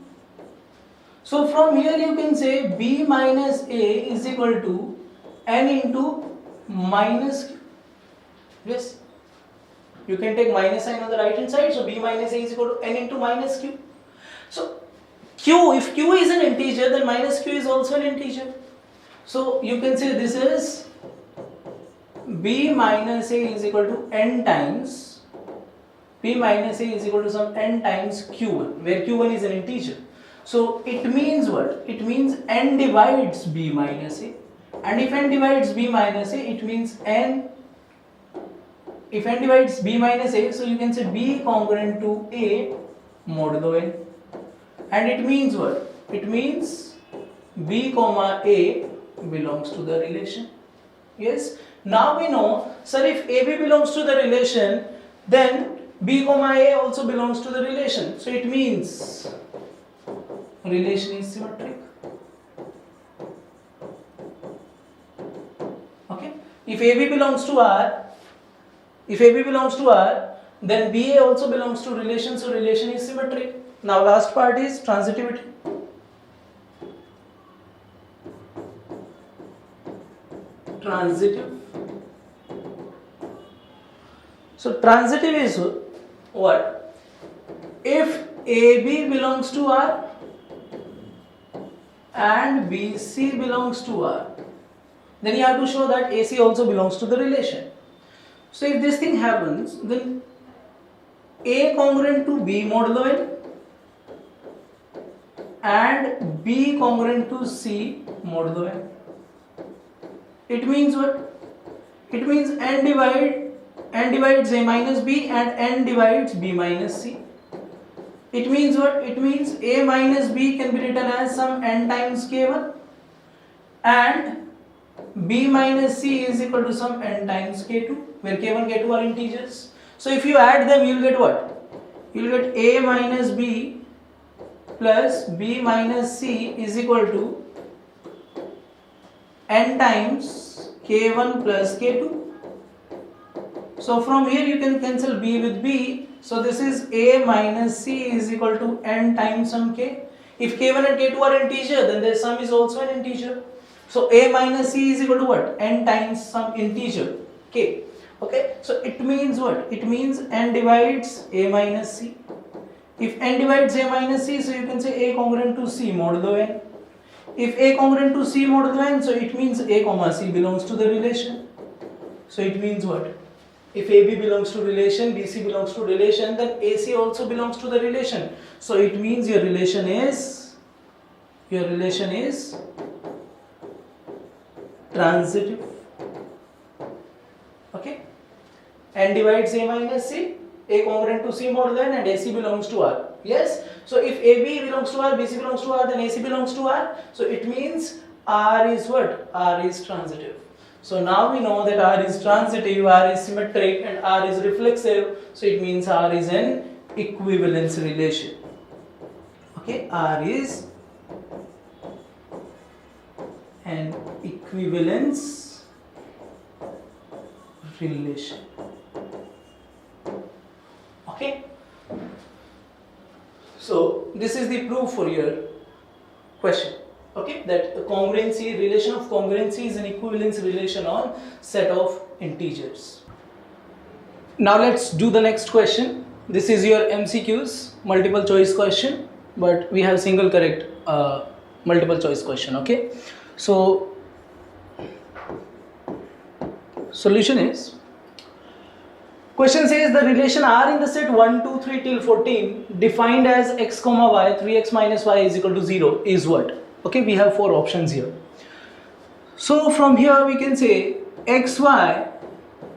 Speaker 1: So from here you can say B minus A is equal to n into minus q. Yes. You can take minus sign on the right hand side. So B minus A is equal to n into minus q. So q, if q is an integer, then minus q is also an integer. So you can say this is B minus A is equal to n times, B minus A is equal to some n times Q1, where Q1 is an integer. So it means what? It means n divides B minus A, and if n divides B minus A, it means n, if n divides B minus A, so you can say B congruent to A modulo n, and it means what? It means B comma A belongs to the relation. Yes, now we know, sir, if AB belongs to the relation, then B comma A also belongs to the relation. So it means relation is symmetric. Okay, if AB belongs to R, then BA also belongs to relation, so relation is symmetric. Now last part is transitivity. Transitive. So transitive is what? If AB belongs to R and BC belongs to R, then you have to show that AC also belongs to the relation. So if this thing happens, then A congruent to B modulo n and B congruent to C modulo n. It means what? It means n divides A minus B and n divides B minus C. It means what? It means A minus B can be written as some n times K1 and B minus C is equal to some n times K2, where K1, K2 are integers. So if you add them, you will get what? You will get A minus B plus B minus C is equal to n times K1 plus K2. So from here you can cancel B with B. So this is A minus C is equal to n times some K. If K1 and K2 are integer, then their sum is also an integer. So A minus C is equal to what? N times some integer K. Okay, so it means what? It means n divides A minus C. If n divides A minus C, so you can say A congruent to C modulo n. If A congruent to C modulo n, so it means A comma C belongs to the relation. So it means what? If AB belongs to relation, BC belongs to relation, then AC also belongs to the relation. So it means your relation is transitive. Okay, n divides A minus C, A congruent to C modulo n, and AC belongs to R. Yes, so if AB belongs to R, BC belongs to R, then AC belongs to R. So it means R is what? R is transitive. So now we know that R is transitive, R is symmetric, and R is reflexive. So it means R is an equivalence relation. Okay, R is an equivalence relation. Okay, so this is the proof for your question. Okay, that the congruency, relation of congruency is an equivalence relation on set of integers. Now let's do the next question. This is your MCQs, multiple choice question, but we have single correct multiple choice question. Okay, so solution is, question says the relation R in the set 1, 2, 3 till 14 defined as x comma y, 3x minus y is equal to 0 is what? Okay, we have four options here. So from here we can say xy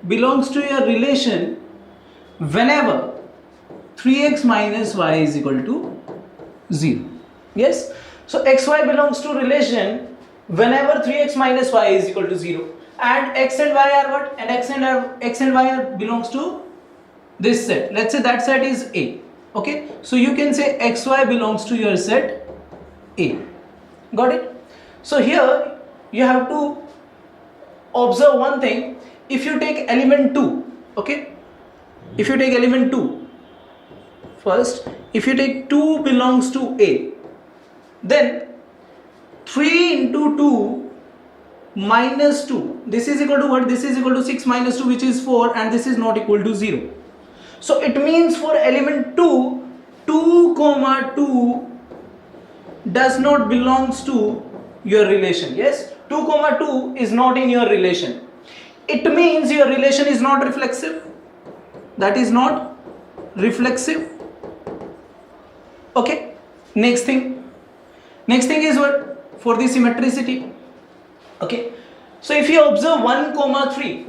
Speaker 1: belongs to a relation whenever 3x minus y is equal to 0. Yes, so xy belongs to relation whenever 3x minus y is equal to 0, and x and y are what? And x and y are belongs to this set. Let's say that set is A. Okay, so you can say xy belongs to your set A. Got it? So here you have to observe one thing. If you take element 2, okay, if you take element 2 first, if you take 2 belongs to A, then 3 into 2 minus 2, this is equal to what? This is equal to 6 minus 2, which is 4, and this is not equal to 0. So it means for element 2, 2 comma 2 does not belongs to your relation. Yes, 2 comma 2 is not in your relation. it means your relation is not reflexive. That is not reflexive. Okay, next thing is what? For the symmetricity. Okay, so if you observe 1 comma 3,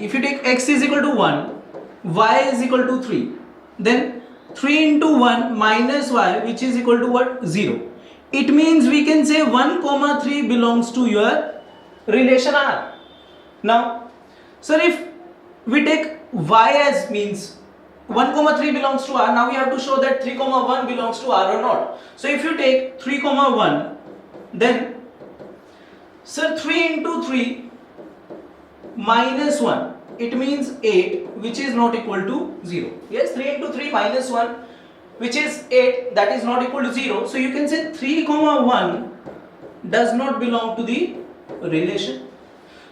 Speaker 1: if you take x is equal to 1, y is equal to 3, then 3 into 1 minus y, which is equal to what? 0. It means we can say 1 comma 3 belongs to your relation R. Now, sir, if we take y as means 1 comma 3 belongs to R, now we have to show that 3 comma 1 belongs to R or not. So if you take 3 comma 1, then sir, 3 into 3 minus 1, it means 8, which is not equal to 0. Yes, 3 into 3 minus 1, which is 8, that is not equal to 0. So you can say 3 comma 1 does not belong to the relation.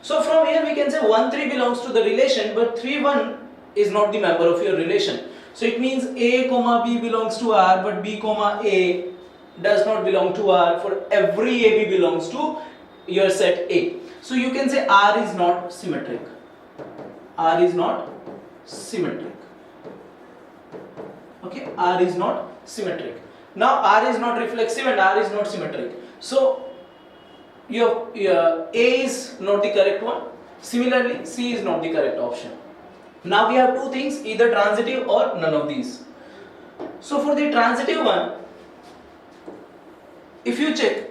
Speaker 1: So from here we can say 1 3 belongs to the relation, but 3 1 is not the member of your relation. So it means A comma B belongs to R, but B comma A does not belong to R. For every A, B belongs to your set A. So you can say R is not symmetric. R is not symmetric. Okay, R is not symmetric. Now R is not reflexive and R is not symmetric. So your A is not the correct one. Similarly, C is not the correct option. Now we have two things, either transitive or none of these. So for the transitive one, if you check,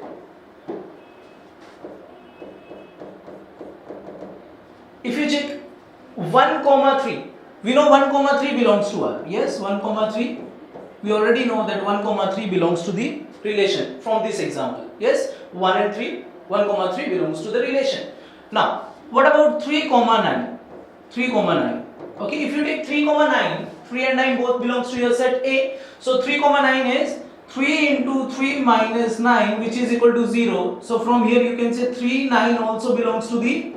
Speaker 1: if you check 1 comma 3, we know 1 comma 3 belongs to R. Yes, 1 comma 3, we already know that 1 comma 3 belongs to the relation from this example. Yes, 1 and 3, 1 comma 3 belongs to the relation. Now, what about 3 comma 9? 3 comma 9. Okay, if you take 3 comma 9, 3 and 9 both belongs to your set A. So 3 comma 9 is 3 into 3 minus 9, which is equal to 0. So from here you can say 3, 9 also belongs to the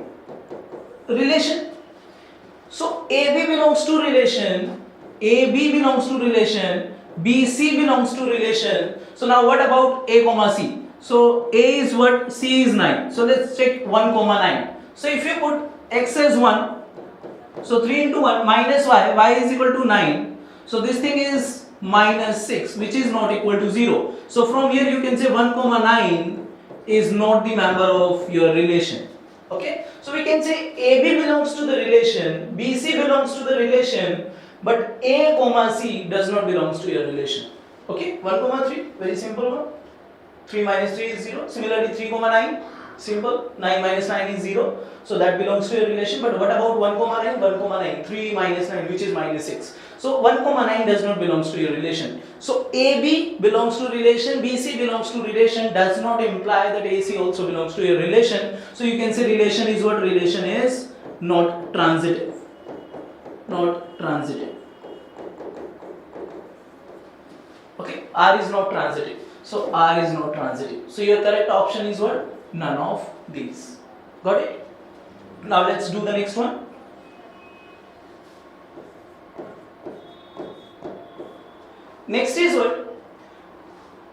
Speaker 1: relation. So AB belongs to relation, AB belongs to relation, BC belongs to relation. So now what about A comma C? So A is what? C is 9. So let's check 1 comma 9. So if you put x as 1, so 3 into 1 minus y is equal to 9. So this thing is minus 6, which is not equal to 0. So from here you can say 1 comma 9 is not the member of your relation. Okay, so we can say AB belongs to the relation, BC belongs to the relation, but A comma C does not belongs to your relation. Okay, 1 comma 3, very simple one. 3 minus 3 is 0. Similarly 3 comma 9, simple. 9 minus 9 is 0. So that belongs to your relation. But what about 1 comma 9? 1 comma 9, 3 minus 9, which is minus 6. So 1 comma 9 does not belongs to your relation. So AB belongs to relation, BC belongs to relation, does not imply that AC also belongs to your relation. So you can say relation is what? Relation is not transitive. Not transitive. Okay, R is not transitive. So R is not transitive. So your correct option is what? None of these. Got it? Now let's do the next one. Next is what?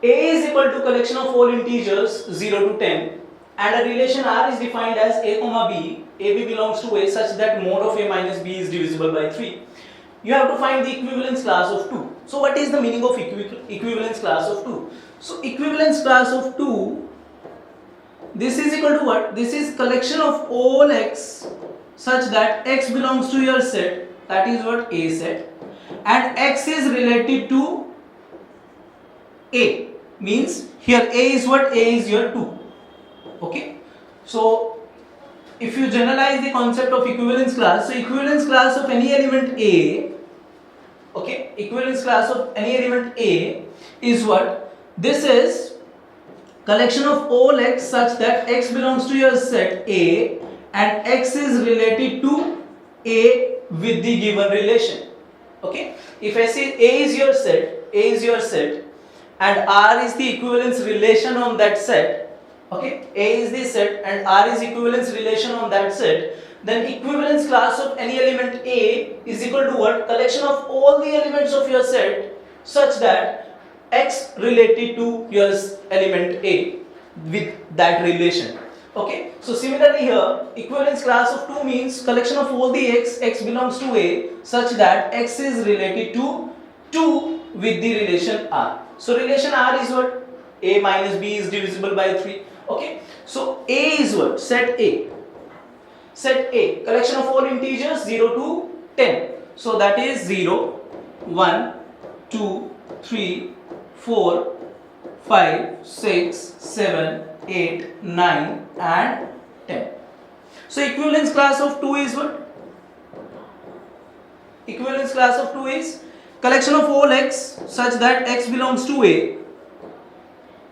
Speaker 1: A is equal to collection of all integers 0 to 10 and a relation R is defined as A comma B, AB belongs to A such that mod of A minus B is divisible by 3. You have to find the equivalence class of 2. So what is the meaning of equivalence class of 2? So equivalence class of 2, this is equal to what? This is collection of all x such that x belongs to your set, that is what? A set, and x is related to A, means here A is what? A is your 2. Okay, so if you generalize the concept of equivalence class, so equivalence class of any element A, okay, equivalence class of any element A is what? This is collection of all x such that x belongs to your set A and x is related to A with the given relation. Okay, if I say A is your set, and R is the equivalence relation on that set, okay, A is the set and R is equivalence relation on that set, then equivalence class of any element A is equal to what? Collection of all the elements of your set such that x related to your element A with that relation. Okay, so similarly here, equivalence class of 2 means collection of all the x belongs to A such that x is related to 2 with the relation R. So relation R is what? A minus B is divisible by 3. Okay, so A is what? Set A. Set A, collection of all integers 0 to 10. So that is 0, 1, 2, 3, 4, 5, 6, 7, 8, 9 and 10. So equivalence class of 2 is what? Equivalence class of 2 is collection of all x such that x belongs to A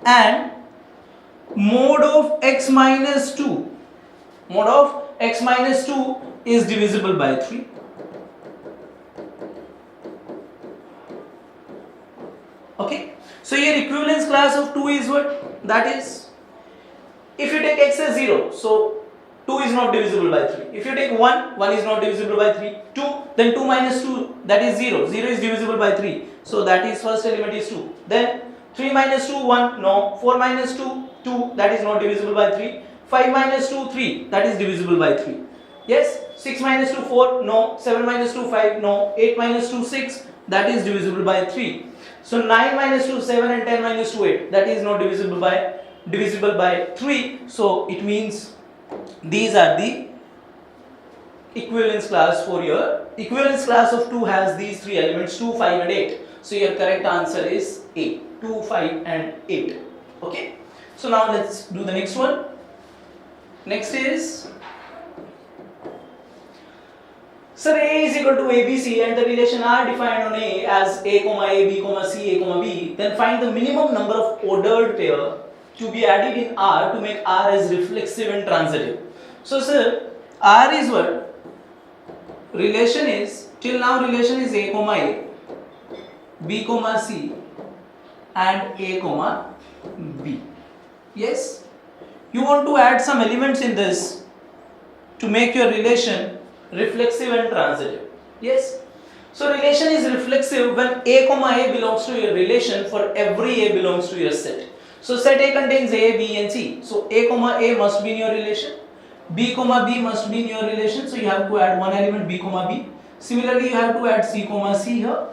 Speaker 1: and mod of x minus 2. Mod of x minus 2 is divisible by 3. Okay, so your equivalence class of 2 is what? That is, if you take x as 0, so 2 is not divisible by 3. If you take 1, 1 is not divisible by 3. 2, then 2 minus 2, that is 0. 0 is divisible by 3. So that is first element is 2. Then 3 minus 2, 1, no. 4 minus 2, 2, that is not divisible by 3. 5 minus 2, 3, that is divisible by 3. Yes, 6 minus 2, 4, no. 7 minus 2, 5, no. 8 minus 2, 6, that is divisible by 3. So 9 minus 2, 7 and 10 minus 2, 8, that is not divisible by 3. So it means these are the equivalence class for your equivalence class of 2 has these 3 elements 2, 5 and 8. So your correct answer is A, 2, 5 and 8. Okay. So now let's do the next one. Next is, sir, A is equal to ABC and the relation R defined on A as A, B, C, A, B. Then find the minimum number of ordered pair to be added in R to make R as reflexive and transitive. So sir, R is what? Relation is, till now relation is A, B, C and A, B. Yes? You want to add some elements in this to make your relation reflexive and transitive. Yes? So relation is reflexive when A, belongs to your relation for every A belongs to your set. So set A contains A, B and C. So A must be in your relation. B, B must be in your relation. So you have to add one element B, B. Similarly, you have to add C, C here.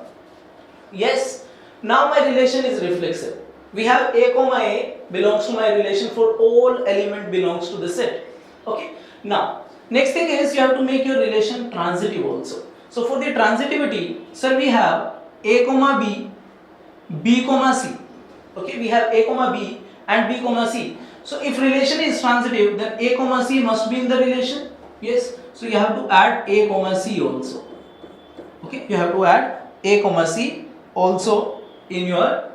Speaker 1: Yes. Now my relation is reflexive. We have A, belongs to my relation for all element belongs to the set. Okay. Now, next thing is you have to make your relation transitive also. So for the transitivity, sir, we have A, B, C. Okay, we have A, B and B, C. So if relation is transitive, then A, C must be in the relation. Yes. So you have to add A, C also. Okay, you have to add A, C also in your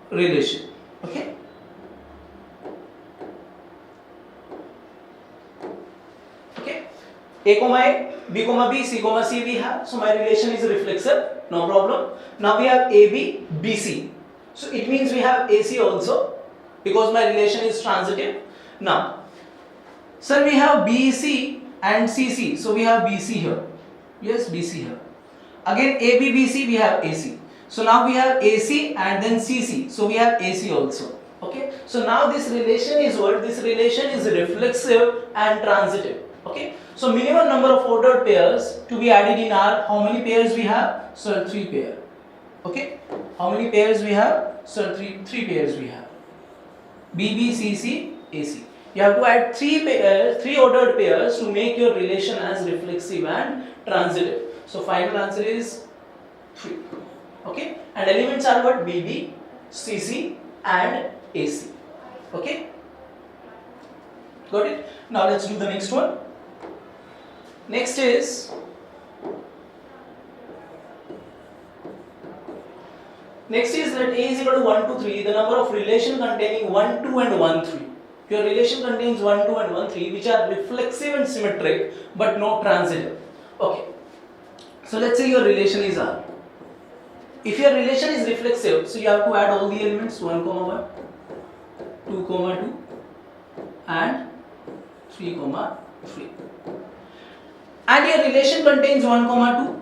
Speaker 1: relation. Okay. Okay. A, B, C we have. So my relation is reflexive. No problem. Now we have AB, BC. So it means we have AC also because my relation is transitive. Now, sir, we have BC and CC. So we have BC here. Yes, BC here. Again AB, BC, we have AC. So now we have AC and then CC. So we have AC also. Okay. So now this relation is what? This relation is reflexive and transitive. Okay. So minimum number of ordered pairs to be added in R. How many pairs we have? So 3 pairs. Okay. How many pairs we have? So 3 pairs we have. BB, CC, AC. You have to add 3 ordered pairs to make your relation as reflexive and transitive. So final answer is 3. Okay. And elements are what? BB, CC and AC. Okay. Got it? Now let's do the next one. Next is that A is equal to 1, 2, 3, the number of relation containing 1, 2 and 1, 3. Your relation contains 1, 2 and 1, 3 which are reflexive and symmetric but not transitive. Okay. So let's say your relation is R. If your relation is reflexive, so you have to add all the elements 1, 1, 2, 2 and 3, 3. And your relation contains 1, 2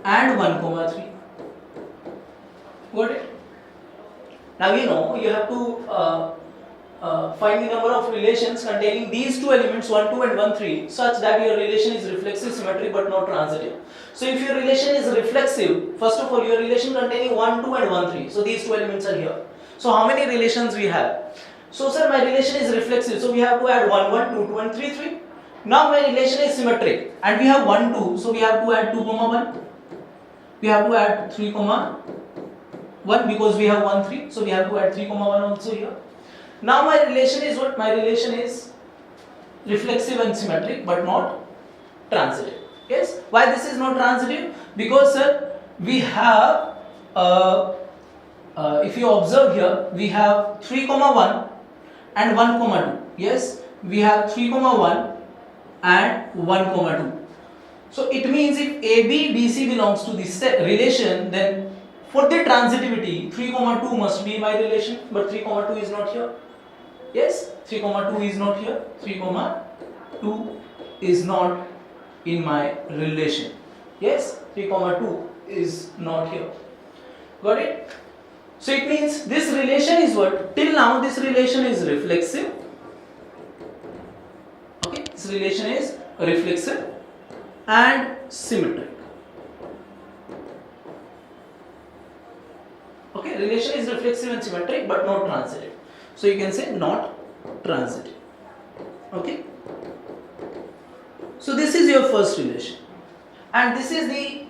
Speaker 1: and 1, 3. Got it? Now you know you have to find the number of relations containing these two elements 1 2 and 1 3 such that your relation is reflexive, symmetric but not transitive. So if your relation is reflexive, first of all your relation containing 1 2 and 1 3, so these two elements are here. So how many relations we have? So sir, my relation is reflexive, so we have to add 1 1 2 2 and 3 3. Now my relation is symmetric and we have 1 2, so we have to add 2 comma 1. We have to add 3 comma 1 because we have 1 3, so we have to add 3 comma 1 also here. Now my relation is what? My relation is reflexive and symmetric but not transitive. Yes. Why this is not transitive? Because sir, we have if you observe here, we have 3 comma 1 and 1 comma 2. Yes, we have 3 comma 1 and 1 comma 2. So it means if AB BC belongs to this relation, then for the transitivity 3 comma 2 must be my relation, but 3 comma 2 is not here. Yes, 3 comma 2 is not here. 3 comma 2 is not in my relation. Yes, 3 comma 2 is not here. Got it? So it means this relation is what? Till now this relation is reflexive. Okay, this relation is reflexive and symmetric. Okay, relation is reflexive and symmetric but not transitive. So you can say not transitive. Okay. So this is your first relation, and this is the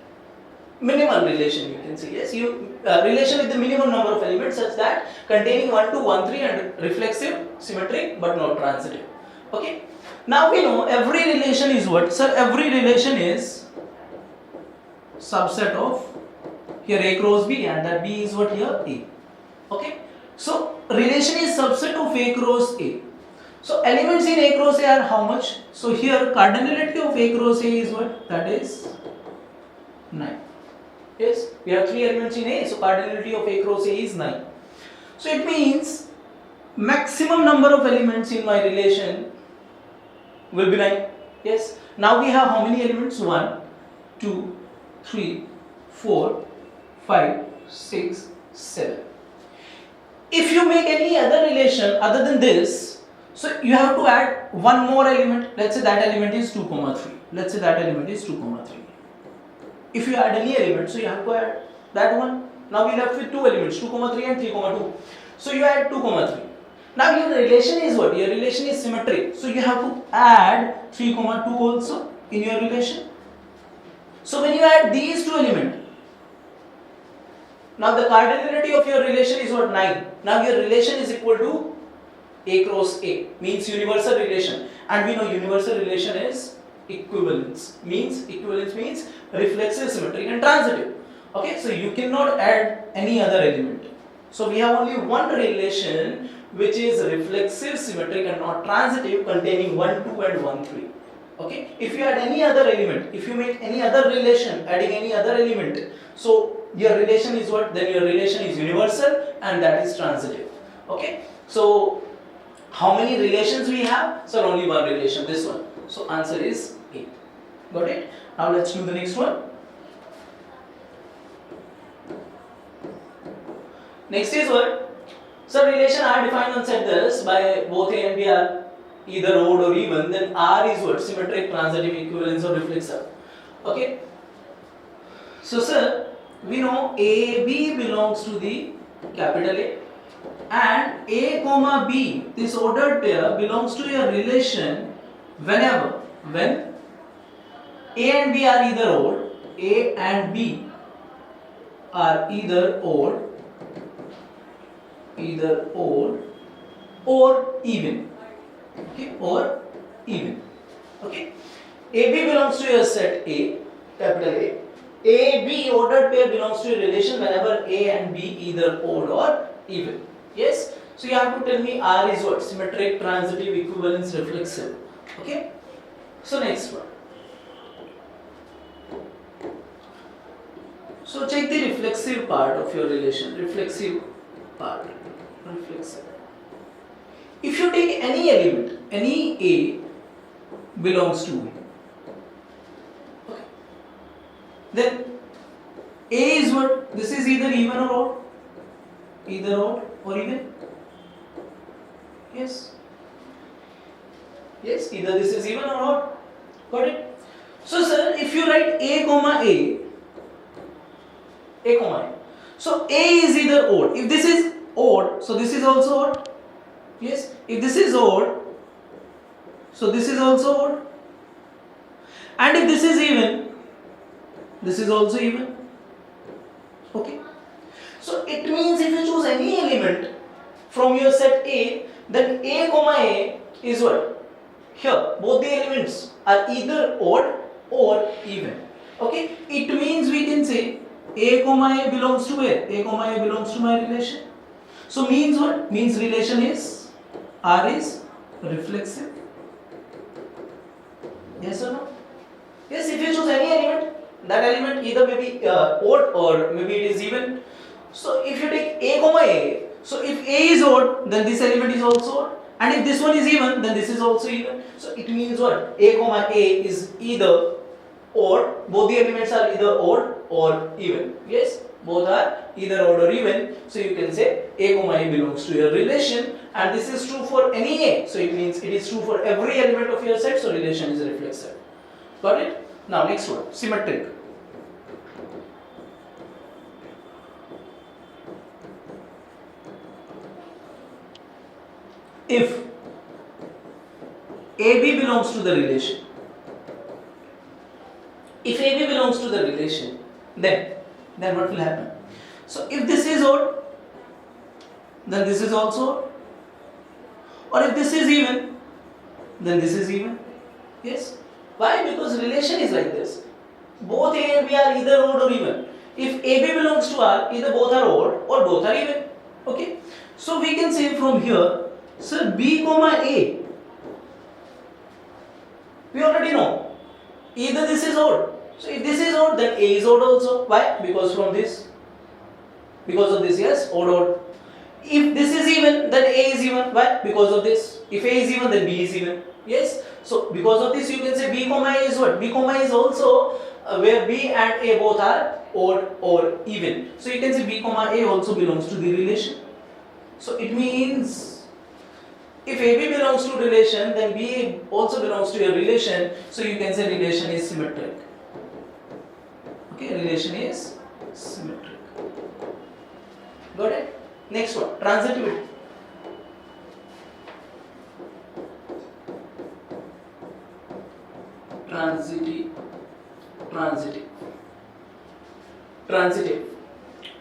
Speaker 1: minimal relation. You can say yes. Relation with the minimum number of elements such that containing 1 2 1 3 and reflexive, symmetric but not transitive. Okay. Now we know every relation is what? Sir, every relation is subset of here A cross B, and that B is what here? A. Okay. So relation is subset of A cross A. So elements in A cross A are how much? So here cardinality of A cross A is what? That is 9. Yes, we have 3 elements in A, so cardinality of A cross A is 9. So it means maximum number of elements in my relation will be 9. Yes. Now we have how many elements? 1, 2, 3, 4, 5, 6, 7. If you make any other relation other than this, so you have to add one more element. Let's say that element is 2 comma 3. Let's say that element is 2 comma 3. If you add any element, so you have to add that one. Now we left with 2 elements, 2 comma 3 and 3 comma 2. So you add 2 comma 3. Now your relation is what? Your relation is symmetric. So you have to add 3 comma 2 also in your relation. So when you add these two elements, now the cardinality of your relation is what? 9. Now your relation is equal to A cross A, means universal relation, and we know universal relation is equivalence. Equivalence means reflexive, symmetric and transitive. Okay, so you cannot add any other element. So we have only one relation which is reflexive, symmetric and not transitive, containing 1 2 and 1 3. Okay, if you add any other element, if you make any other relation adding any other element, so your relation is what? Then your relation is universal and that is transitive. Okay, so how many relations we have? So only one relation, this one. So answer is A. Got it? Now let's do the next one. Next is what? So relation are defined on set this by both A and B are either odd or even. Then R is what? Symmetric, transitive, equivalence or reflexive. Okay. So sir, we know AB belongs to the capital A, and A comma B, this ordered pair belongs to a relation when A and B are either odd, A and B are either odd or even. Okay, or even. Okay, AB belongs to a set A, capital A. AB ordered pair belongs to a relation whenever A and B either odd or even. Yes, so you have to tell me R is what? Symmetric, transitive, equivalence, reflexive. Okay, so next one. So check the reflexive part of your relation. Reflexive part. Reflexive. If you take any element, any A belongs to B. Okay. Then A is what? This is either even or odd. Either odd or even. Yes. Yes, either this is even or odd. Got it? So sir, if you write A comma A comma A. So A is either odd. If this is odd, so this is also odd. Yes. If this is odd, so this is also odd. And if this is even, this is also even. Okay. So it means if you choose any element from your set A, then A comma A is what? Here, both the elements are either odd or even. Okay. It means we can say A comma A belongs to where? A comma A belongs to my relation. So means what? Means relation is R is reflexive. Yes or no? Yes, if you choose any element, that element either may be odd or maybe it is even. So if you take A comma A, so if A is odd, then this element is also odd. And if this one is even, then this is also even. So it means what? A comma A is either odd, both the elements are either odd or even. Yes, both are either odd or even. So you can say A comma A belongs to your relation, and this is true for any A. So it means it is true for every element of your set, so relation is reflexive. Got it? Now next one, symmetric. If AB belongs to the relation, if AB belongs to the relation, then what will happen? So if this is odd, then this is also odd. Or if this is even, then this is even. Yes. Why? Because relation is like this. Both A and B are either odd or even. If AB belongs to R, either both are odd or both are even. Okay. So we can say from here, sir, B comma A. We already know. Either this is odd. So if this is odd, then A is odd also. Why? Because from this. Because of this, yes, odd. If this is even, then A is even. Why? Because of this. If A is even, then B is even. Yes. So because of this, you can say B comma A is what? B comma A is also where B and A both are odd or even. So you can say B comma A also belongs to the relation. So it means if AB belongs to relation, then B also belongs to a relation. So you can say relation is symmetric. Okay, relation is symmetric. Got it? Next one, transitivity. Transitive.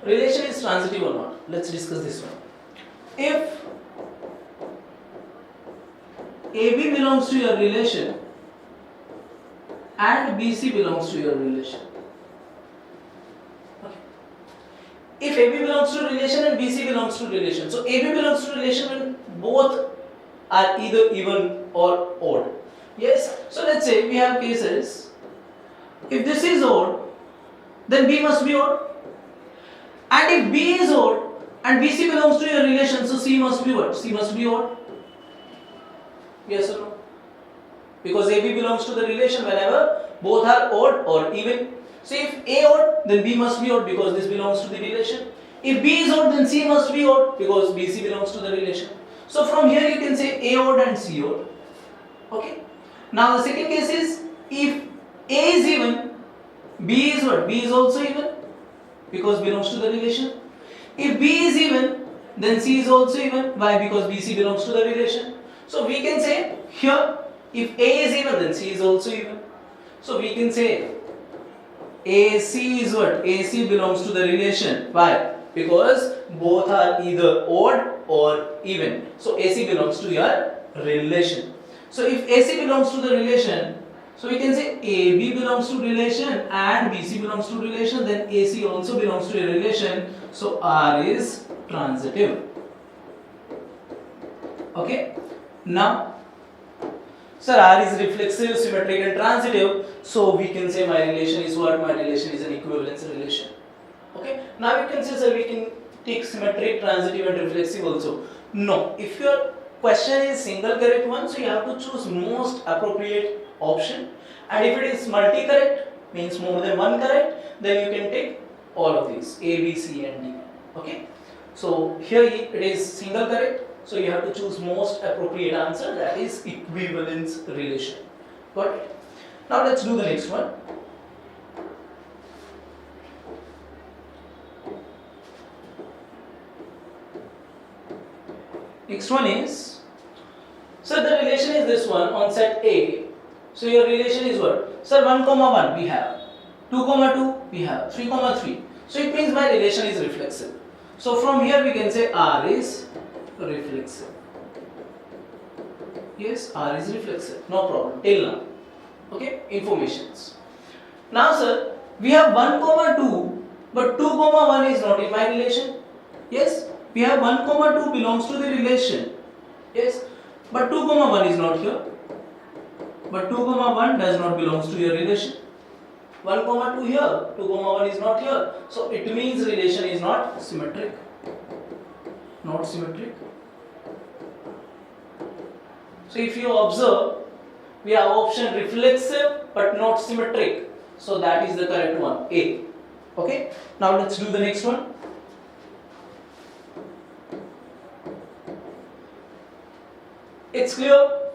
Speaker 1: Relation is transitive or not? Let's discuss this one. If AB belongs to your relation and BC belongs to your relation. Okay. If AB belongs to relation and BC belongs to relation. So AB belongs to relation when both are either even or odd. Yes. So let's say we have cases. If this is odd, then B must be odd. And if B is odd and BC belongs to your relation, so C must be what? C must be odd. Yes or no? Because AB belongs to the relation whenever both are odd or even. So if A odd, then B must be odd because this belongs to the relation. If B is odd, then C must be odd because BC belongs to the relation. So from here you can say A odd and C odd. Okay. Now the second case is if A is even, B is what? B is also even because belongs to the relation. If B is even, then C is also even. Why? Because BC belongs to the relation. So we can say here if A is even, then C is also even. So we can say AC is what? AC belongs to the relation. Why? Because both are either odd or even. So AC belongs to your relation. So if AC belongs to the relation, so we can say AB belongs to relation and BC belongs to relation, then AC also belongs to a relation. So R is transitive. Okay. Now, sir, R is reflexive, symmetric and transitive. So we can say my relation is what? My relation is an equivalence relation. Okay. Now you can say, sir, we can take symmetric, transitive and reflexive also. No. If your question is single correct one, so you have to choose most appropriate option. And if it is multi-correct, means more than one correct, then you can take all of these A, B, C and D. Okay. So here it is single correct. So you have to choose most appropriate answer, that is equivalence relation. Got it? Now let's do the next one. Next one is, so the relation is this one on set A. So your relation is what? Sir, 1, 1 we have, 2, 2 we have, 3, 3. So it means my relation is reflexive. So from here we can say R is reflexive. Yes, R is reflexive. No problem till now. Okay, informations. Now sir, we have 1, 2, but 2, 1 is not in my relation. Yes, we have 1, 2 belongs to the relation. Yes, but 2, 1 is not here. But 2, 1 does not belongs to your relation. 1, 2 here, 2, 1 is not here. So it means relation is not symmetric. Not symmetric. So if you observe, we have option reflexive but not symmetric. So that is the correct one, A. Okay. Now let's do the next one. It's clear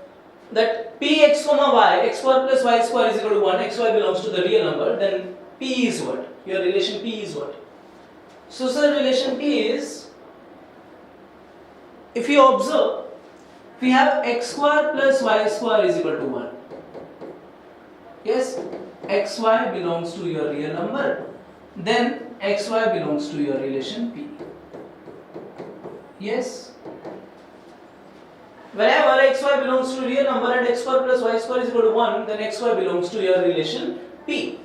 Speaker 1: that Px, y, x square plus y square is equal to 1, xy belongs to the real number, then P is what? Your relation P is what? So sir, relation P is, if you observe, we have x square plus y square is equal to 1. Yes, xy belongs to your real number, then xy belongs to your relation P. Yes. Whenever xy belongs to real number and x square plus y square is equal to 1, then xy belongs to your relation P.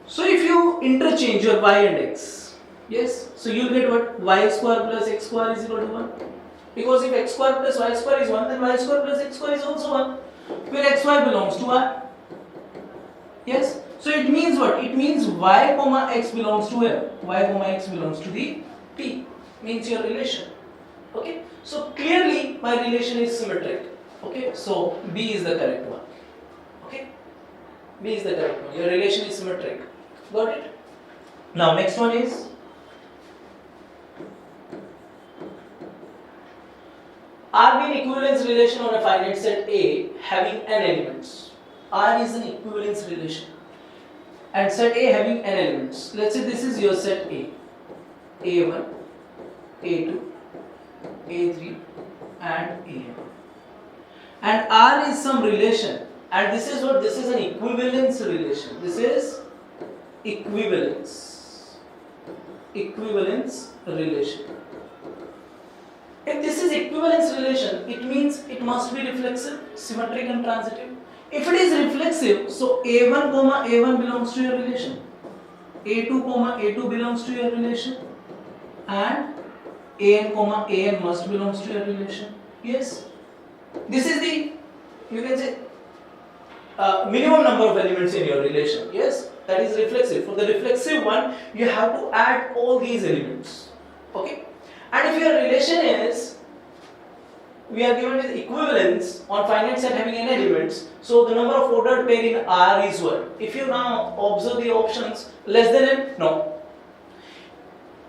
Speaker 1: So if you interchange your y and x, yes, so you will get what? Y square plus x square is equal to 1. Because if x square plus y square is 1, then y square plus x square is also 1. Where xy belongs to r. Yes, so it means what? It means y comma x belongs to where? Y comma x belongs to the P. Means your relation. Okay, so clearly my relation is symmetric. Okay, so B is the correct one. Okay, B is the correct one. Your relation is symmetric. Got it? Now next one is, R be an equivalence relation on a finite set A having n elements. R is an equivalence relation and set A having n elements. Let's say this is your set A. A1, A2, A3 and An. And R is some relation, and this is what? This is an equivalence relation. This is equivalence relation. If this is equivalence relation, it means it must be reflexive, symmetric and transitive. If it is reflexive, so A1 comma A1 belongs to your relation, A2 comma A2 belongs to your relation, and An comma An must belongs to your relation. Yes, this is the, you can say, minimum number of elements in your relation. Yes, that is reflexive. For the reflexive one, you have to add all these elements. Okay, and if your relation is, we are given with equivalence on finite set having n elements, so the number of ordered pair in R is what? If you now observe the options, less than n? No.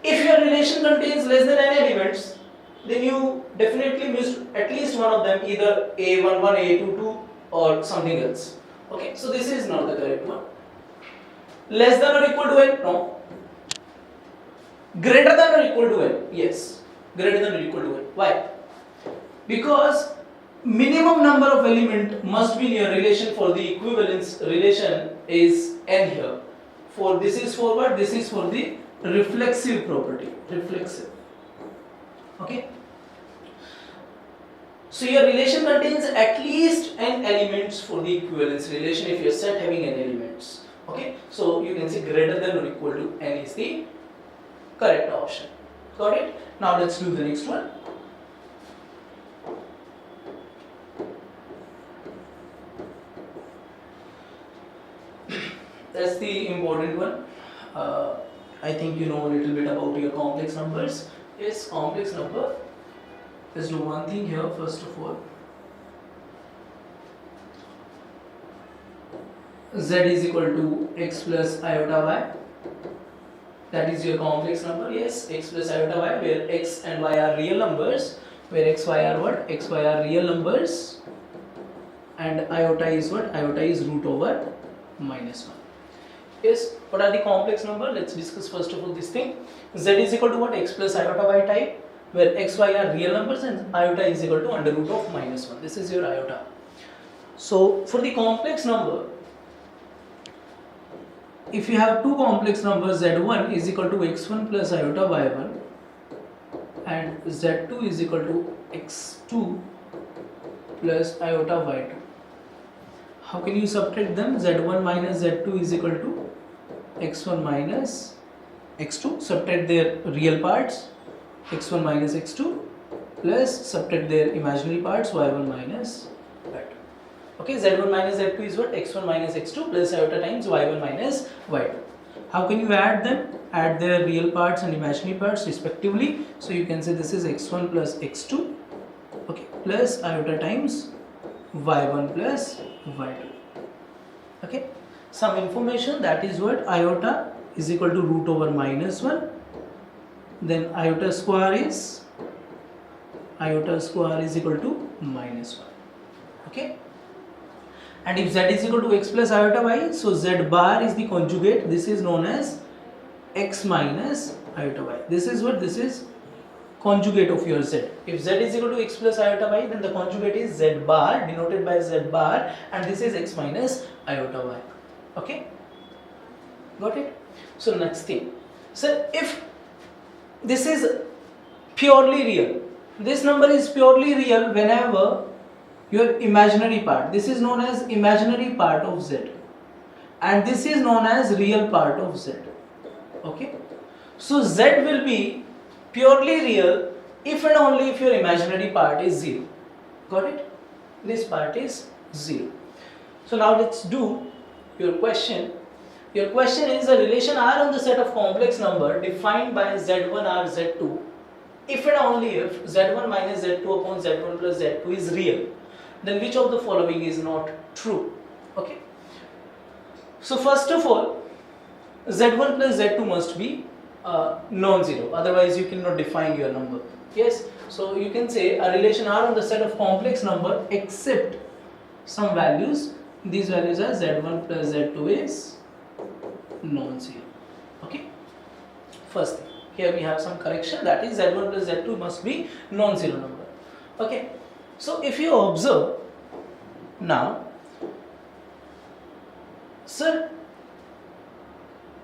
Speaker 1: If your relation contains less than n elements, then you definitely missed at least one of them, either A11, A22 or something else. Okay, so this is not the correct one. Less than or equal to n? No. Greater than or equal to n? Yes. Greater than or equal to n. Why? Because minimum number of element must be in your relation for the equivalence relation is n here. For this is for what? This is for the reflexive property. Reflexive. Okay. So your relation contains at least n elements for the equivalence relation if your set having n elements. Okay. So you can say greater than or equal to n is the correct option. Got it? Now let's do the next one. That's the important one. I think you know a little bit about your complex numbers. Yes, complex number. Let's do one thing here first of all. Z is equal to x plus iota y. that is your complex number. Yes, x plus iota y, where x and y are real numbers, where x, y are what? X, y are real numbers, and iota is what? Iota is root over minus 1. Yes, what are the complex number? Let's discuss first of all this thing. Z is equal to what? X plus iota y type, where x, y are real numbers and iota is equal to under root of minus 1. This is your iota. So for the complex number, if you have two complex numbers, z1 is equal to x1 plus iota y1 and z2 is equal to x2 plus iota y2. How can you subtract them? Z1 minus z2 is equal to x1 minus x2. Subtract their real parts, x1 minus x2, plus subtract their imaginary parts, y1 minus y2. Okay, z1 minus z2 is what? X1 minus x2 plus iota times y1 minus y2. How can you add them? Add their real parts and imaginary parts respectively. So you can say this is x1 plus x2, okay, plus iota times y1 plus y2. Okay, some information, that is what? Iota is equal to root over minus 1, then iota square is equal to minus 1. Okay, and if z is equal to x plus iota y, so z bar is the conjugate. This is known as x minus iota y. This is what? This is conjugate of your z. If z is equal to x plus iota y, then the conjugate is z bar, denoted by z bar, and this is x minus iota y. Okay, got it? So next thing, so if this is purely real, this number is purely real whenever your imaginary part, this is known as imaginary part of z, and this is known as real part of z. Okay, so z will be purely real if and only if your imaginary part is 0. Got it? This part is 0. So now let's do your question. Your question is a relation R on the set of complex number defined by z1 or z2 if and only if z1 minus z2 upon z1 plus z2 is real. Then which of the following is not true? Okay. So first of all, z1 plus z2 must be non-zero, otherwise you cannot define your number. Yes, so you can say a relation R on the set of complex number except some values. These values are z1 plus z2 is non-zero. Okay, first thing, here we have some correction, that is z1 plus z2 must be non-zero number. Okay, so if you observe now, sir,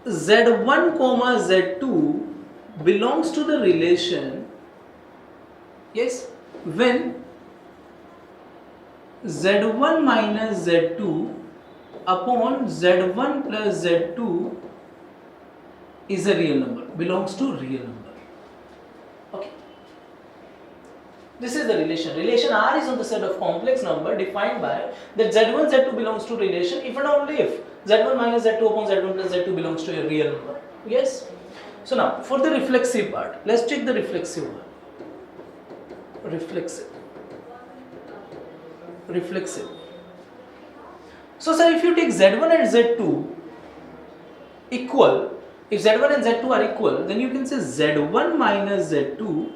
Speaker 1: z1 comma z2 belongs to the relation, yes, when z1 minus z2 upon z1 plus z2 is a real number, belongs to real number. Okay, this is the relation. Relation R is on the set of complex number defined by that z1 z2 belongs to relation if and only if z1 minus z2 upon z1 plus z2 belongs to a real number. Yes. So now for the reflexive part, let's check the reflexive one. Reflexive. So sir, if you take z1 and z2 equal, if z1 and z2 are equal, then you can say z1 minus z2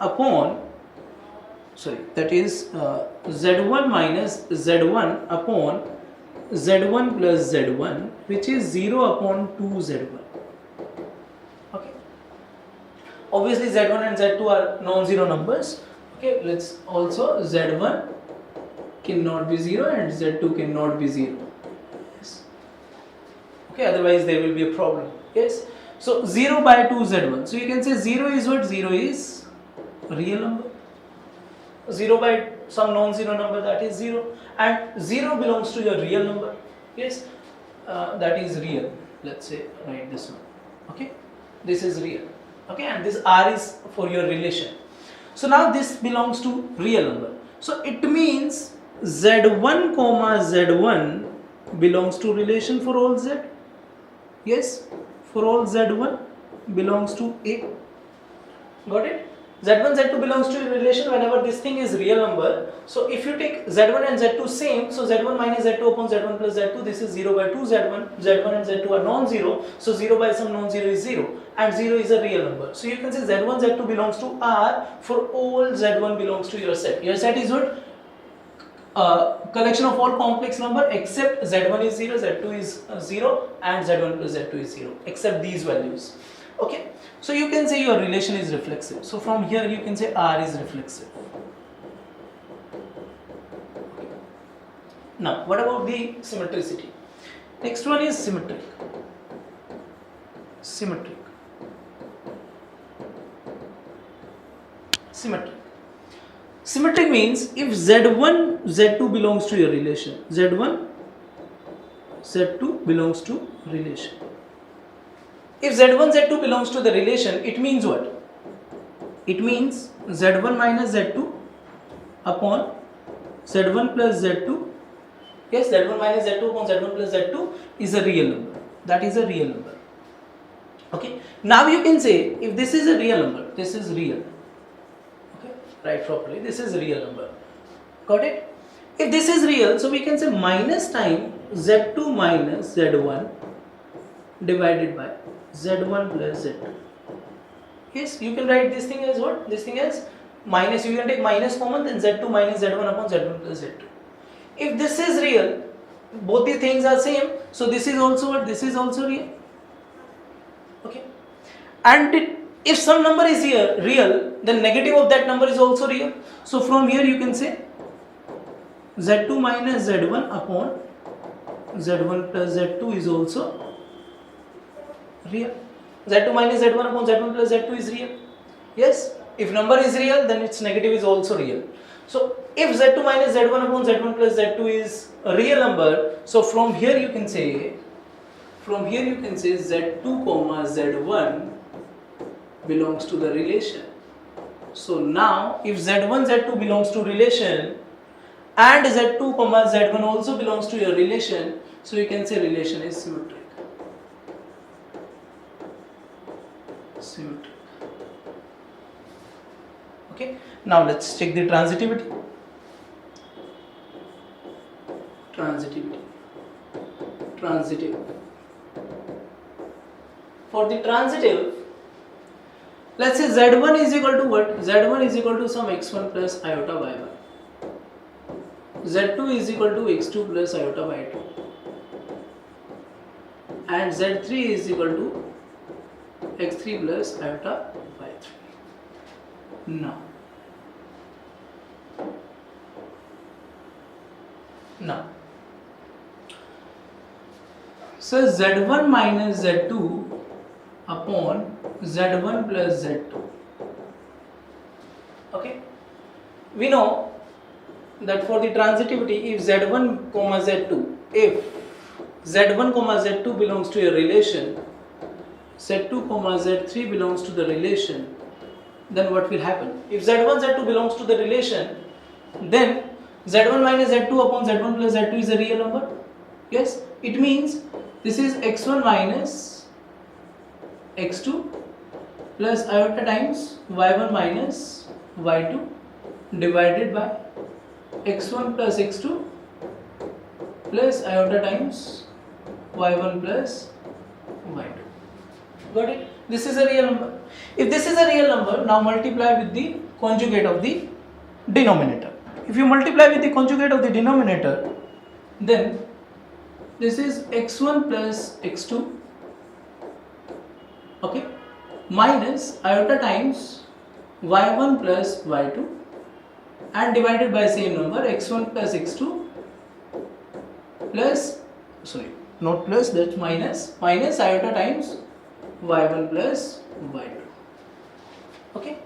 Speaker 1: upon, that is z1 minus z1 upon z1 plus z1, which is 0 upon 2z1. Okay, obviously z1 and z2 are non-zero numbers. Okay, let's also z1 cannot be 0 and z2 cannot be 0. Yes. Okay, otherwise there will be a problem. Yes, so 0 by 2 z1, so you can say 0 is what? 0 is a real number. 0 by some non-zero number, that is 0, and 0 belongs to your real number. Yes, that is real. Let's say write this one. Okay, this is real. Okay, and this R is for your relation. So now this belongs to real number. So it means z1 comma z1 belongs to relation for all z. Yes, for all z1 belongs to A. Got it? Z1 Z2 belongs to a relation whenever this thing is real number. So if you take Z1 and Z2 same, so Z1 minus Z2 upon Z1 plus Z2, this is 0 by 2 Z1 and Z2 are non-zero, so 0 by some non-zero is 0, and 0 is a real number. So you can say Z1 Z2 belongs to R for all Z1 belongs to your set. Your set is what? Collection of all complex number except Z1 is 0, Z2 is 0, and Z1 plus Z2 is 0, except these values. Okay, so you can say your relation is reflexive. So from here you can say R is reflexive. Okay. Now what about the symmetricity? Next one is symmetric. Symmetric. Symmetric. Symmetric means if Z1, Z2 belongs to your relation, Z1, Z2 belongs to relation. If Z1, Z2 belongs to the relation, it means what? It means Z1 minus Z2 upon Z1 plus Z2. Yes, Z1 minus Z2 upon Z1 plus Z2 is a real number. That is a real number. Okay. Now you can say if this is a real number, this is real. Okay. Write properly. This is a real number. Got it? If this is real, so we can say minus time Z2 minus Z1 divided by Z1 plus Z2. Yes, you can write this thing as what? This thing as minus, you can take minus common, then Z2 minus Z1 upon Z1 plus Z2. If this is real, both the things are same, so this is also what? This is also real. Okay. And if some number is here real, then negative of that number is also real. So from here you can say Z2 minus Z1 upon Z1 plus Z2 is also real. Z2 minus Z1 upon Z1 plus Z2 is real. Yes, if number is real, then its negative is also real. So if Z2 minus Z1 upon Z1 plus Z2 is a real number, so from here you can say Z2 comma Z1 belongs to the relation. So now if Z1 Z2 belongs to relation and Z2 comma Z1 also belongs to your relation, so you can say relation is symmetric. Symmetric. Okay, now let's check the transitivity. Transitive. For the transitive, let's say Z1 is equal to what? Z1 is equal to some x1 plus iota y1. Z2 is equal to x2 plus iota y2. And Z3 is equal to x3 plus iota y3. Now, so Z1 minus Z2 upon Z1 plus Z2. Okay, we know that for the transitivity, if Z1 comma Z2, if Z1 comma Z2 belongs to a relation, Z2 comma Z3 belongs to the relation, then what will happen? If Z1 Z2 belongs to the relation, then Z1 minus Z2 upon Z1 plus Z2 is a real number. Yes, it means this is x1 minus x2 plus iota times y1 minus y2 divided by x1 plus x2 plus iota times y1 plus y2. Got it? This is a real number. If this is a real number, now multiply with the conjugate of the denominator. If you multiply with the conjugate of the denominator, then this is x1 plus x2, okay, minus iota times y1 plus y2 and divided by same number x1 plus x2 plus, sorry, not plus, that's minus iota times y1 plus y2. Okay,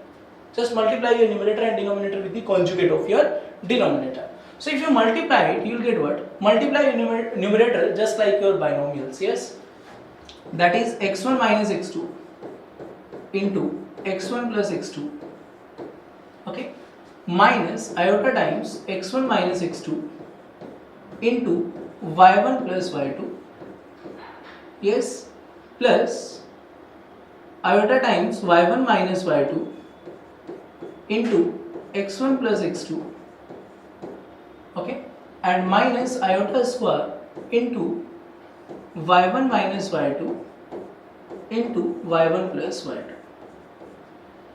Speaker 1: just multiply your numerator and denominator with the conjugate of your denominator. So if you multiply it, you will get what? Multiply your numerator just like your binomials. Yes, that is x1 minus x2 into x1 plus x2, okay, minus iota times x1 minus x2 into y1 plus y2, yes, plus iota times y1 minus y2 into x1 plus x2, okay, and minus iota square into y1 minus y2 into y1 plus y2,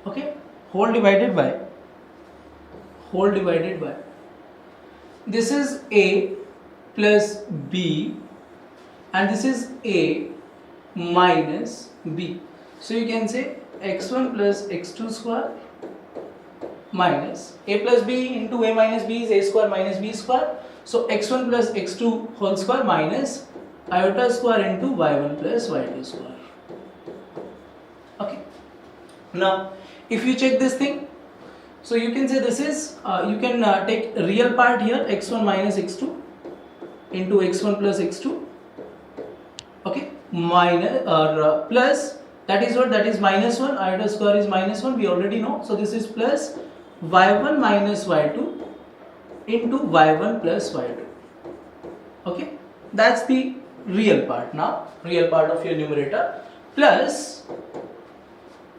Speaker 1: okay, whole divided by this is a plus b and this is a minus b. So you can say x1 plus x2 square minus a plus b into a minus b is a square minus b square. So x1 plus x2 whole square minus iota square into y1 plus y2 square. Okay. Now if you check this thing, so you can say this is you can take real part here, x1 minus x2 into x1 plus x2, okay, minus or plus, that is what, that is minus 1, iota square is minus 1, we already know. So this is plus y1 minus y2 into y1 plus y2, okay, that's the real part. Now real part of your numerator plus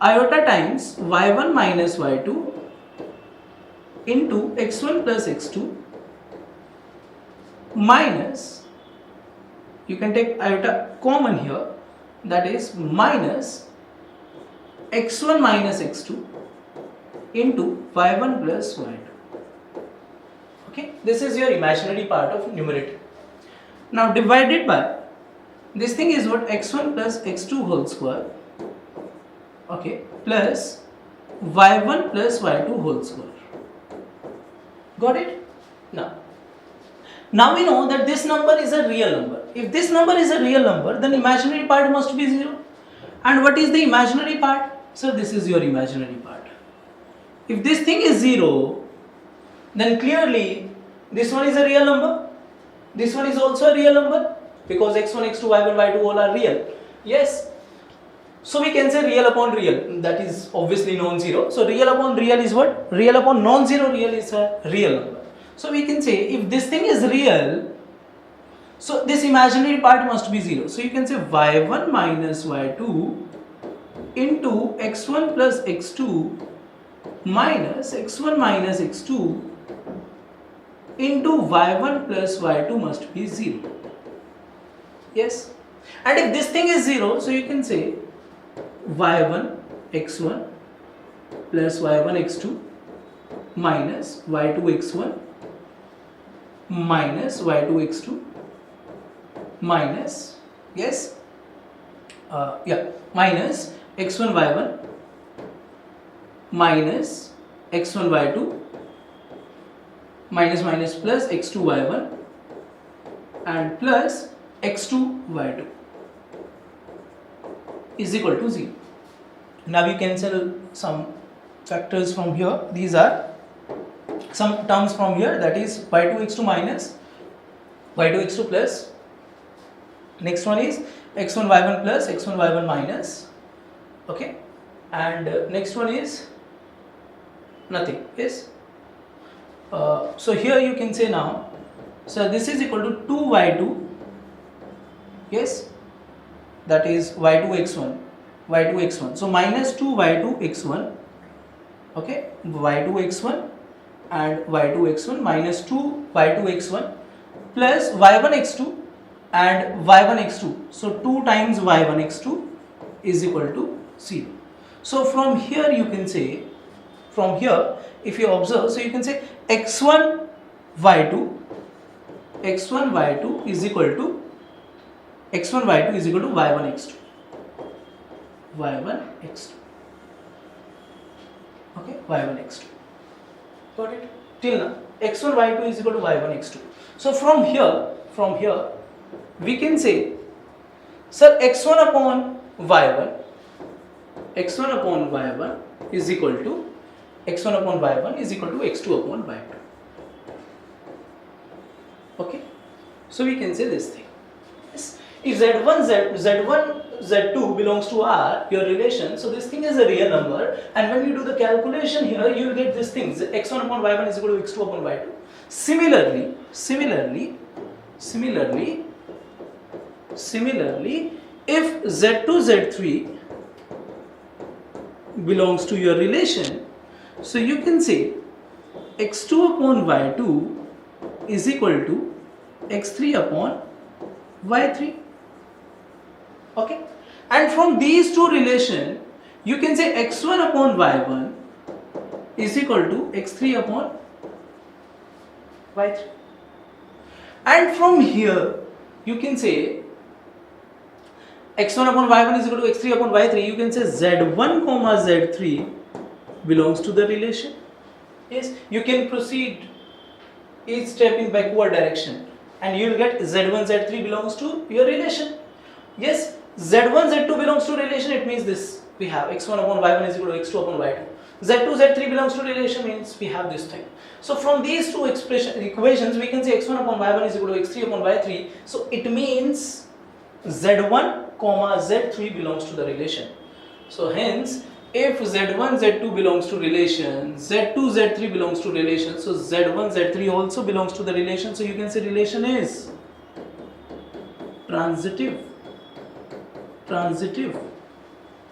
Speaker 1: iota times y1 minus y2 into x1 plus x2 minus, you can take iota common here, that is minus x1 minus x2 into y1 plus y2, okay, this is your imaginary part of numerator. Now divided by this thing is what, x1 plus x2 whole square, okay, plus y1 plus y2 whole square. Got it? Now we know that this number is a real number. If this number is a real number, then imaginary part must be 0. And what is the imaginary part? So this is your imaginary part. If this thing is 0, then clearly this one is a real number. This one is also a real number because x1, x2, y1, y2 all are real. Yes. So we can say real upon real, that is obviously non-zero. So real upon real is what? Real upon non-zero real is a real number. So we can say if this thing is real, so this imaginary part must be 0. So you can say y1 minus y2 into x1 plus x2 minus x1 minus x2 into y1 plus y2 must be 0. Yes. And if this thing is 0, so you can say y1 x1 plus y1 x2 minus y2 x1 minus y2 x2 minus, yes, minus x1 y1 minus x1 y2 minus minus plus x2 y1 and plus x2 y2 is equal to 0. Now we cancel some factors from here. These are some terms from here, that is y2 x2 minus y2 x2 plus, next one is x1 y1 plus x1 y1 minus, okay, and next one is nothing. Yes. So here you can say now, so this is equal to 2y2, yes, that is y2 x1, so minus 2y2 x1, okay, y2 x1 and y2 x1 minus 2 y2 x1 plus y1 x2 and y1 x2, so 2 times y1 x2 is equal to 0. So from here you can say, from here if you observe, so you can say x1 y2 is equal to y1 x2, okay, y1 x2. Got it? Till now x1 y2 is equal to y1 x2. So from here we can say, sir, x1 upon y1 is equal to x1 upon y1 is equal to x2 upon y2. Okay, so we can say this thing. Yes. If z1 z2 belongs to R, your relation, so this thing is a real number, and when you do the calculation here, you will get this thing, x1 upon y1 is equal to x2 upon y2. Similarly, if z2 z3 belongs to your relation, So you can say x2 upon y2 is equal to x3 upon y3. Okay, and from these two relation you can say x1 upon y1 is equal to x3 upon y3, and from here you can say x1 upon y1 is equal to x3 upon y3. You can say z1 comma z3 belongs to the relation. Yes, you can proceed each step in backward direction and you will get z1 z3 belongs to your relation. Yes, z1 z2 belongs to relation. It means this, we have x1 upon y1 is equal to x2 upon y2. z2 z3 belongs to relation, means we have this thing. So from these two equations we can say x1 upon y1 is equal to x3 upon y3. So it means z1 comma z3 belongs to the relation. So hence if z1 z2 belongs to relation, z2 z3 belongs to relation, so z1 z3 also belongs to the relation. So you can say relation is transitive.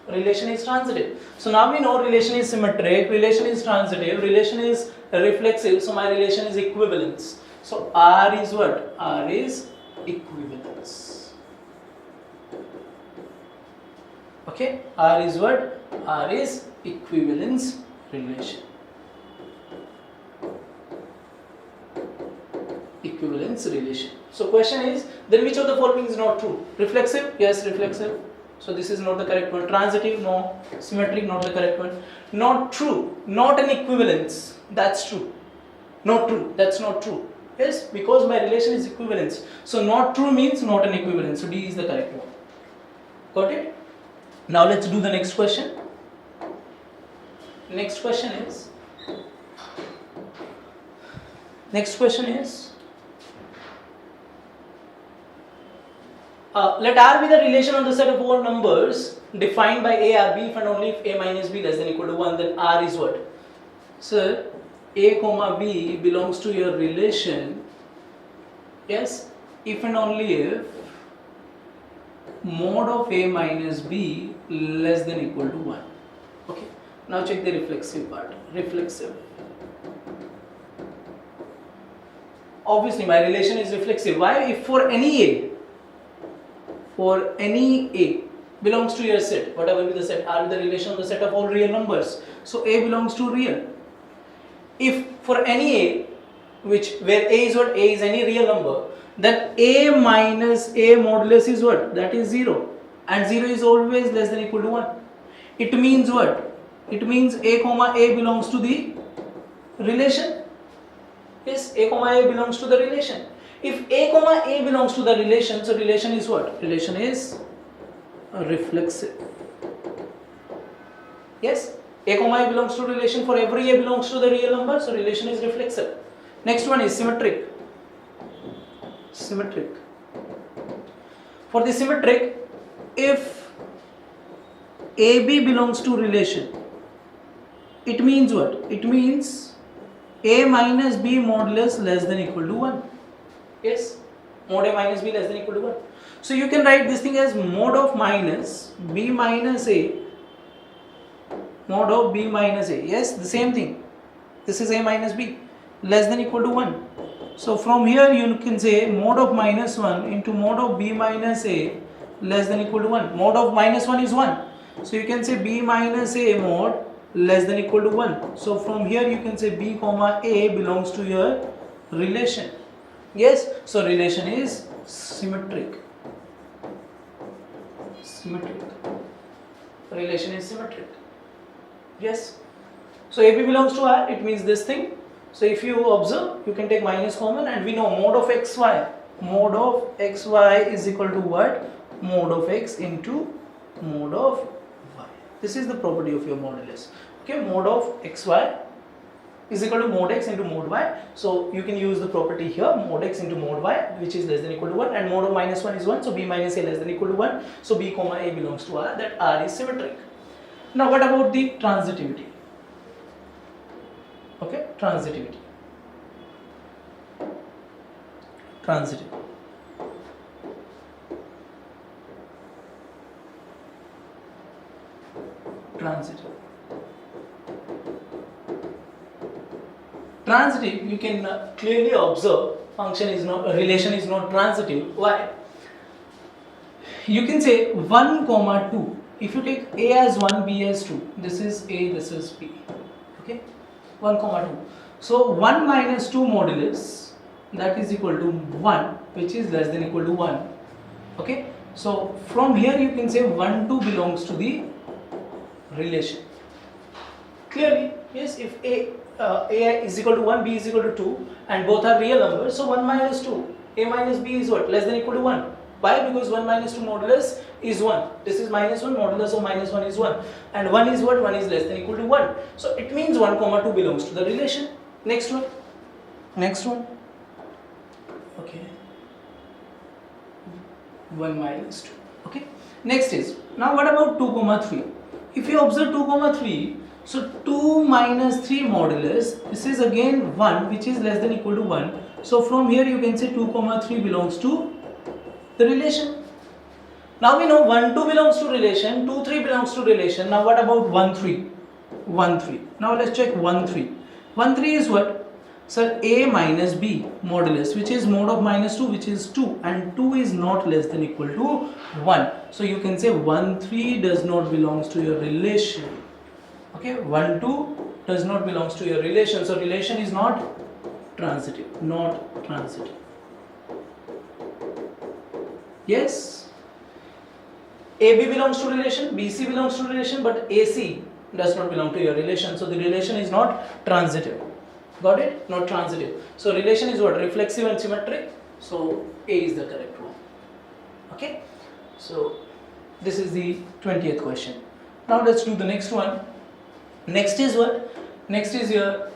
Speaker 1: Relation is transitive. So now we know relation is symmetric, relation is transitive, relation is reflexive. So my relation is equivalence. So R is what? R is equivalence. Okay, R is what? R is equivalence relation. Equivalence relation. So question is, then which of the following is not true? Reflexive? Yes, reflexive. So this is not the correct one. Transitive? No. Symmetric? Not the correct one. Not true. Not an equivalence. That's true. Not true. That's not true. Yes, because my relation is equivalence. So not true means not an equivalence. So D is the correct one. Got it? Now let's do the next question. Next question is let R be the relation on the set of all numbers defined by A or B if and only if A minus B less than equal to 1, then R is what? So A comma B belongs to your relation, yes, if and only if mod of A minus B less than equal to 1. Okay, now check the reflexive part. Reflexive. Obviously my relation is reflexive. Why? If for any A belongs to your set, whatever be the set, R the relation of the set of all real numbers. So A belongs to real. If for any A, where A is what? A is any real number, then A minus A modulus is what? That is 0. And 0 is always less than equal to 1. It means what? It means A comma A belongs to the relation. Yes, A comma A belongs to the relation. If A comma A belongs to the relation, so relation is what? Relation is reflexive. Yes, A comma A belongs to relation. For every A belongs to the real number, so relation is reflexive. Next one is symmetric. Symmetric. For the symmetric, if AB belongs to relation, it means what? It means A minus B modulus less than equal to 1. Yes, mod A minus B less than equal to 1. So you can write this thing as mod of minus B minus A, mod of B minus A. Yes, the same thing. This is A minus B less than equal to 1. So from here you can say mod of minus 1 into mod of B minus A less than equal to 1. Mod of minus 1 is 1. So you can say B minus A mod less than equal to 1. So from here you can say B comma A belongs to your relation. Yes, so relation is symmetric. Symmetric. Relation is symmetric. Yes. So AB belongs to R, it means this thing. So if you observe, you can take minus common, and we know mod of xy. Mod of xy is equal to what? Mod of x into mod of y. This is the property of your modulus. Okay, mod of xy is equal to mod x into mod y. So you can use the property here, mod x into mod y, which is less than equal to 1, and mod of minus 1 is 1, so B minus A less than equal to 1. So B comma A belongs to R, that R is symmetric. Now what about the transitivity? Okay, transitivity. Transitive. Transitive. transitive, you can clearly observe relation is not transitive. Why? You can say 1 comma 2. If you take A as 1, B as 2, this is A, this is B. Okay, 1 comma 2. So 1 minus 2 modulus, that is equal to 1, which is less than equal to 1. Okay, so from here you can say 1 2 belongs to the relation. Clearly, yes, if A is equal to 1, B is equal to 2, and both are real numbers, so 1 minus 2, A minus B is what? Less than equal to 1. Why? Because 1 minus 2 modulus is 1. This is minus 1, modulus of minus 1 is 1. And 1 is what? 1 is less than equal to 1. So it means 1 comma 2 belongs to the relation. Next one. Next one. Okay. 1 minus 2. Okay. Next is, now what about 2 comma 3? If you observe 2 comma 3, so 2 minus 3 modulus, this is again 1, which is less than equal to 1. So from here you can say 2 comma 3 belongs to the relation. Now we know 1 2 belongs to relation, 2 3 belongs to relation. Now what about 1 3? 1 3. Now let's check 1 3. 1 3 is what? Sir, A minus B modulus, which is mod of minus 2, which is 2, and 2 is not less than equal to 1. So you can say 1 3 does not belongs to your relation. Okay, 1 2 does not belongs to your relation. So relation is not transitive, not transitive. Yes, AB belongs to relation, BC belongs to relation, but AC does not belong to your relation. So the relation is not transitive. Got it? Not transitive. So relation is what? Reflexive and symmetric. So A is the correct one. Okay. So this is the 20th question. Now let's do the next one. Next is what? Next is your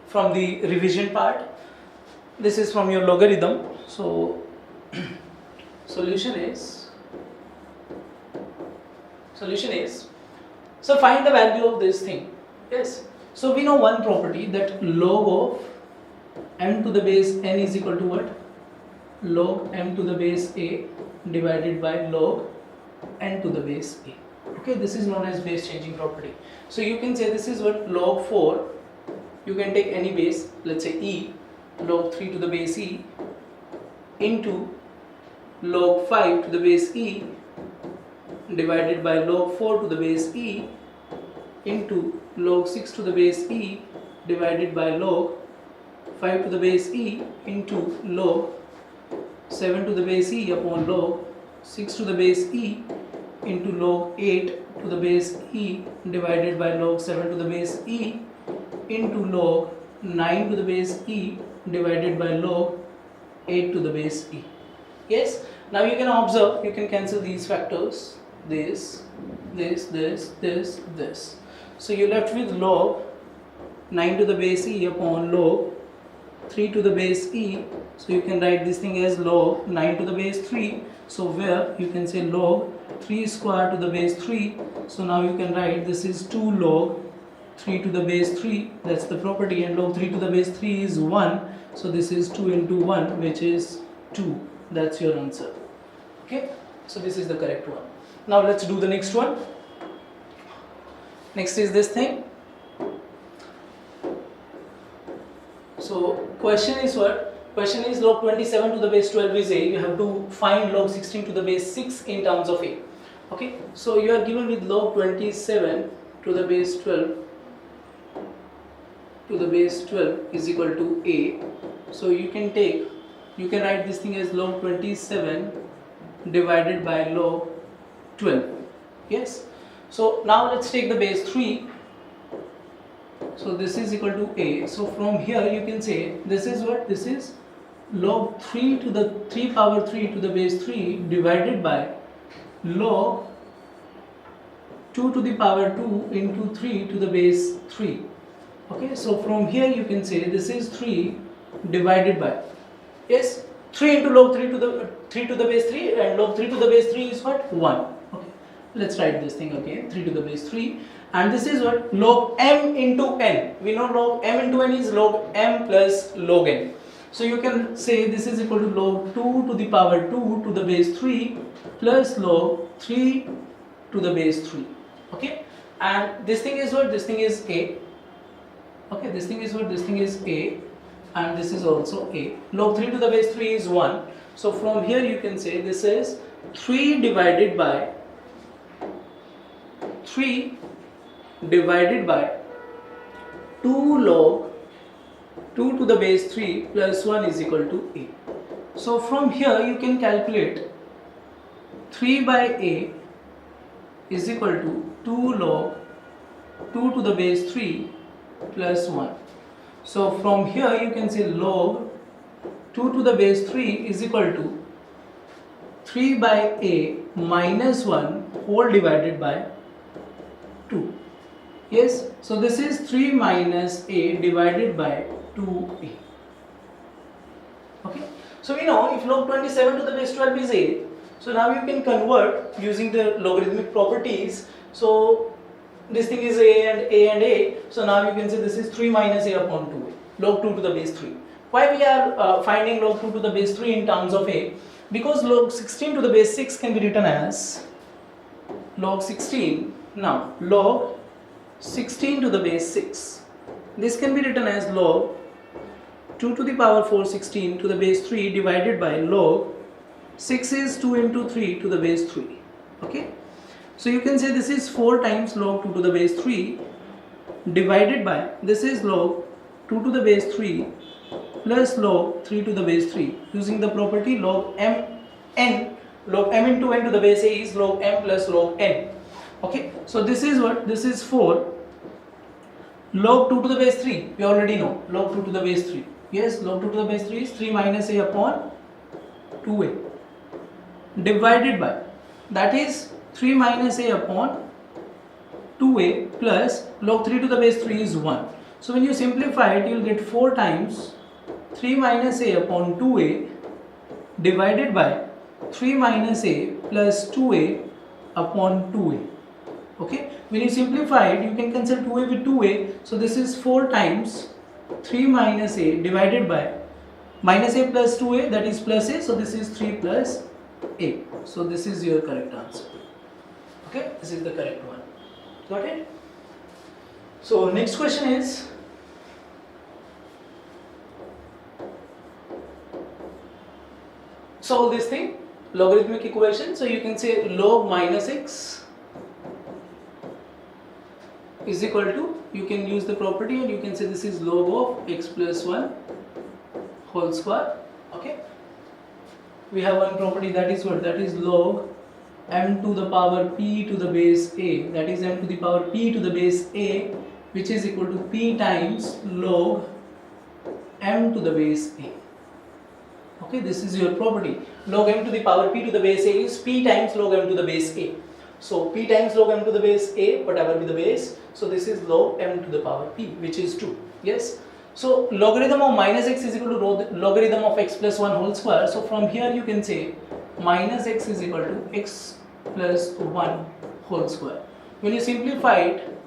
Speaker 1: from the revision part. This is from your logarithm. So solution is, so find the value of this thing. Yes, so we know one property, that log of m to the base n is equal to what? Log m to the base a divided by log n to the base a. Okay, this is known as base changing property. So you can say this is what? Log 4, you can take any base, let's say e, log 3 to the base e, into log 5 to the base e divided by log 4 to the base e into log 6 to the base e divided by log 5 to the base e into log 7 to the base e upon log 6 to the base e into log 8 to the base e divided by log 7 to the base e into log 9 to the base e divided by log 8 to the base e. Yes, now you can observe, you can cancel these factors, this. So you're left with log 9 to the base e upon log 3 to the base e. So you can write this thing as log 9 to the base 3. So where you can say log 3 square to the base 3. So now you can write this is 2 log 3 to the base 3. That's the property, and log 3 to the base 3 is 1. So this is 2 into 1, which is 2. That's your answer. Okay, so this is the correct one. Now let's do the next one. Next is this thing. So question is what? Question is log 27 to the base 12 is a. You have to find log 16 to the base 6 in terms of a. Okay, so you are given with log 27 to the base 12 is equal to a. So you can write this thing as log 27 divided by log 12. Yes, so now let's take the base 3. So this is equal to a. So from here you can say this is what? This is log 3 to the 3 power 3 to the base 3 divided by log 2 to the power 2 into 3 to the base 3. Okay, so from here you can say this is 3 divided by, yes, 3 into log 3 to the base 3, and log 3 to the base 3 is what? 1. Okay, let's write this thing again, 3 to the base 3, and this is what? Log m into n. We know log m into n is log m plus log n. So you can say this is equal to log 2 to the power 2 to the base 3 plus log 3 to the base 3. Okay, and this thing is what? This thing is a. Okay, this thing is what? This thing is a, and this is also a. Log 3 to the base 3 is 1. So from here you can say this is 3 divided by 2 log 2 to the base 3 plus 1 is equal to a. So from here you can calculate 3 by a is equal to 2 log 2 to the base 3 plus 1. So from here you can say log 2 to the base 3 is equal to 3 by a minus 1 whole divided by 2. Yes, so this is 3 minus a divided by 2a. Okay, so we know if log 27 to the base 12 is a, so now you can convert using the logarithmic properties. So this thing is a and a and a, so now you can say this is 3 minus a upon 2a, log 2 to the base 3. Why we are finding log 2 to the base 3 in terms of a? Because log 16 to the base 6 can be written as log 16. Now log 16 to the base 6, this can be written as log 2 to the power 4 16 to the base 3 divided by log 6 is 2 into 3 to the base 3. Okay, so you can say this is 4 times log 2 to the base 3 divided by, this is log 2 to the base 3 plus log 3 to the base 3 using the property log m n, log m into n to the base a is log m plus log n. Okay, so this is what? This is 4 log 2 to the base 3, we already know log 2 to the base 3. Yes, log 2 to the base 3 is 3 minus a upon 2a divided by, that is 3 minus a upon 2a plus log 3 to the base 3 is 1. So when you simplify it, you will get 4 times 3 minus a upon 2a divided by 3 minus a plus 2a upon 2a. Okay, when you simplify it, you can cancel 2a with 2a, so this is 4 times 3 minus a divided by minus a plus 2a, that is plus a, so this is 3 plus a. So this is your correct answer. Okay, this is the correct one. Got it? So next question is, solve this thing, logarithmic equation. So you can say log minus x is equal to, you can use the property and you can say this is log of x plus 1 whole square. Okay, we have one property, that is what? That is log m to the power p to the base a, that is m to the power p to the base a, which is equal to p times log m to the base a. Okay, this is your property. Log m to the power p to the base a is p times log m to the base a. So p times log m to the base a, whatever be the base, so this is log m to the power p, which is 2. Yes, so logarithm of minus x is equal to logarithm of x plus 1 whole square. So from here you can say minus x is equal to x plus 1 whole square. When you simplify it,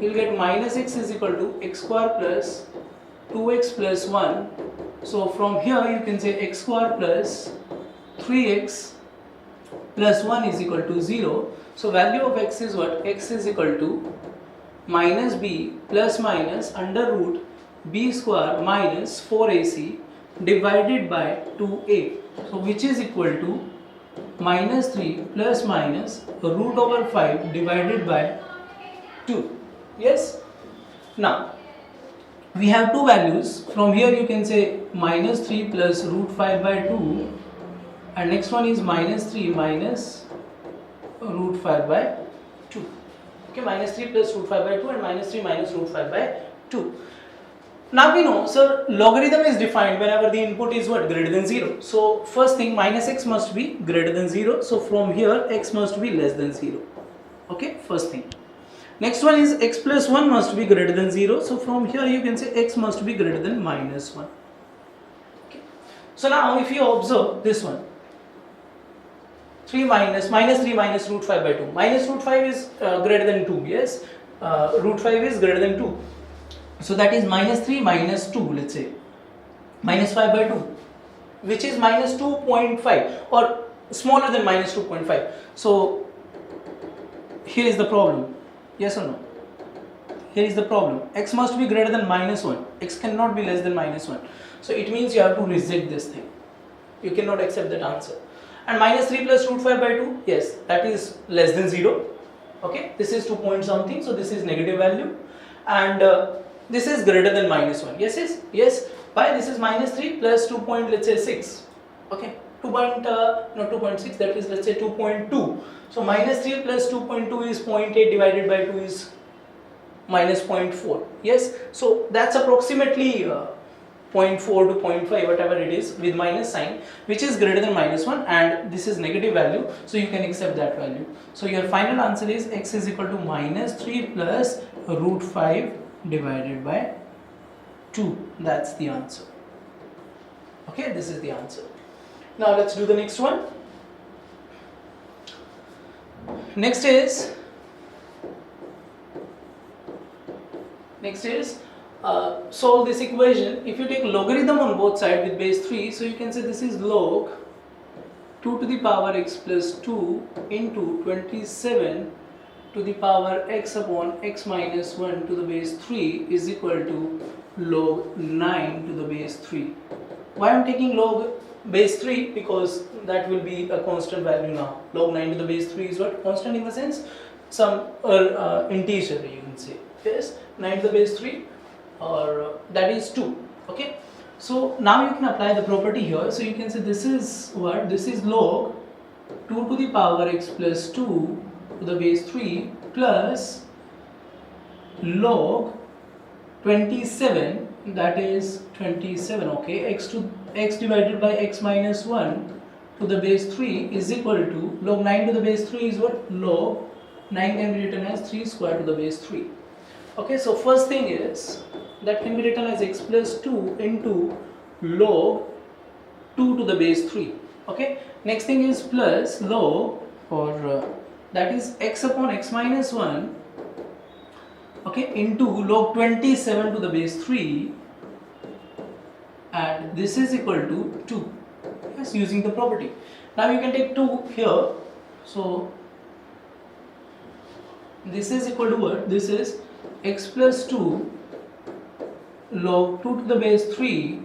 Speaker 1: you will get minus x is equal to x square plus 2x plus 1. So from here you can say x square plus 3x plus 1 is equal to 0. So value of x is what? X is equal to minus b plus minus under root b square minus 4ac divided by 2a. So which is equal to minus 3 plus minus root over 5 divided by 2. Yes. Now we have two values. From here you can say minus 3 plus root 5 by 2, and next one is minus 3 minus root 5 by 2. Okay, minus 3 plus root 5 by 2 and minus 3 minus root 5 by 2. Now we know, sir, logarithm is defined whenever the input is what? Greater than 0. So first thing, minus x must be greater than 0. So from here x must be less than 0. Okay, first thing. Next one is x plus 1 must be greater than 0. So from here you can say x must be greater than minus 1. Okay. So now if you observe this one, 3 minus 3 minus root 5 by 2. Minus root 5 is greater than 2. Yes, root 5 is greater than 2. So that is minus 3 minus 2, let's say minus 5 by 2, which is minus 2.5 or smaller than minus 2.5. So here is the problem. Yes or no? here is the problem. X must be greater than minus 1. X cannot be less than minus 1. So it means you have to reject this thing. You cannot accept that answer. And minus 3 plus root 5 by 2, yes, that is less than 0. Okay, this is 2 point something, so this is negative value. And this is greater than minus 1. Yes, yes, yes. Why? This is minus 3 plus 2 point, let's say 6. Okay, 2.6, that is, let's say 2.2. So minus 3 plus 2.2 is 0.8 divided by 2 is minus 0.4. Yes, so that's approximately 0.4 to 0.5, whatever it is, with minus sign, which is greater than minus 1, and this is negative value, so you can accept that value. So your final answer is x is equal to minus 3 plus root 5 divided by 2. That's the answer. Okay, this is the answer. Now let's do the next one. Next is solve this equation. If you take logarithm on both sides with base 3, so you can say this is log 2 to the power x plus 2 into 27 to the power x upon x minus 1 to the base 3 is equal to log 9 to the base 3. Why I am taking log base 3? Because that will be a constant value now. Log 9 to the base 3 is what? Constant in the sense some integer, you can say. Yes, 9 to the base 3, or that is 2. Okay, so now you can apply the property here. So you can say this is what? This is log 2 to the power x plus 2 to the base 3 plus log 27, that is 27, okay, x divided by x minus 1 to the base 3 is equal to log 9 to the base 3 is what? Log 9 can be written as 3 square to the base 3. Okay, so first thing is that can be written as x plus 2 into log 2 to the base 3. Okay, next thing is plus log, or that is x upon x minus 1, okay, into log 27 to the base 3, and this is equal to 2. Yes, using the property. Now you can take 2 here. So this is equal to what? This is x plus 2 log 2 to the base 3,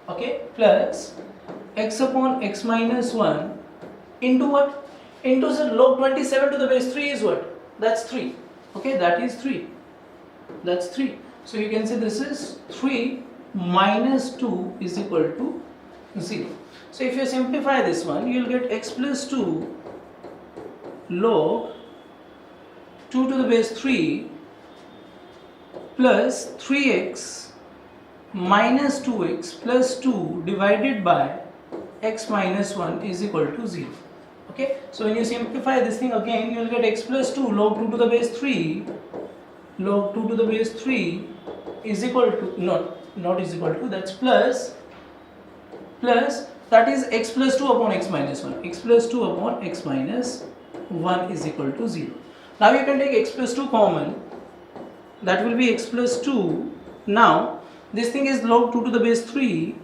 Speaker 1: okay, plus x upon x minus 1 into what? Into the log 27 to the base 3 is what? That's 3. Okay, that is 3. That's 3. So you can say this is 3 minus 2 is equal to 0. So if you simplify this one, you will get x plus 2 log 2 to the base 3 plus 3x minus 2x plus 2 divided by x minus 1 is equal to 0. Okay, so when you simplify this thing again, you will get x plus 2 log 2 to the base 3 log 2 to the base 3 is equal to, not is equal to, that's plus that is x plus 2 upon x minus 1, x plus 2 upon x minus 1 is equal to 0. Now you can take x plus 2 common, that will be x plus 2. Now this thing is log 2 to the base 3,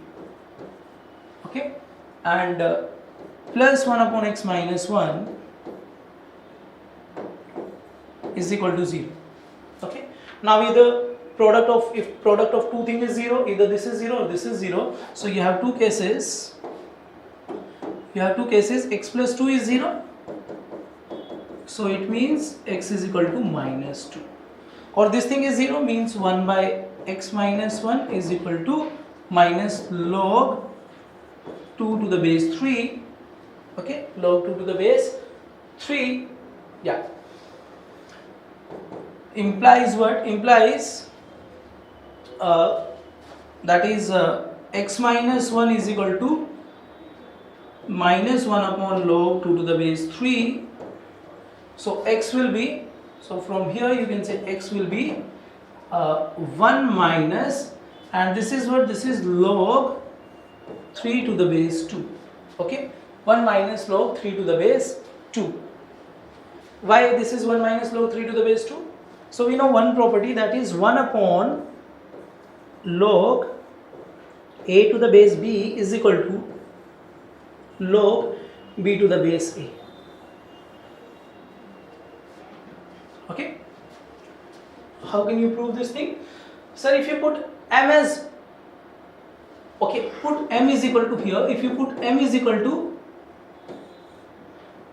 Speaker 1: okay, and plus 1 upon x minus 1 is equal to 0. Okay, now either if product of two things is 0, either this is 0 or this is 0. So you have two cases. X plus 2 is 0, so it means x is equal to minus 2, or this thing is 0 means 1 by x minus 1 is equal to minus log 2 to the base 3. Okay, log 2 to the base 3, yeah, implies what? Implies that is x minus 1 is equal to minus 1 upon log 2 to the base 3. So x will be, so from here you can say x will be 1 minus, and this is what? This is log 3 to the base 2. Okay, 1 minus log 3 to the base 2. Why this is 1 minus log 3 to the base 2? So we know one property, that is 1 upon log a to the base b is equal to log b to the base a. how can you prove this thing? Sir, if you put m as, okay, put m is equal to here, if you put m is equal to,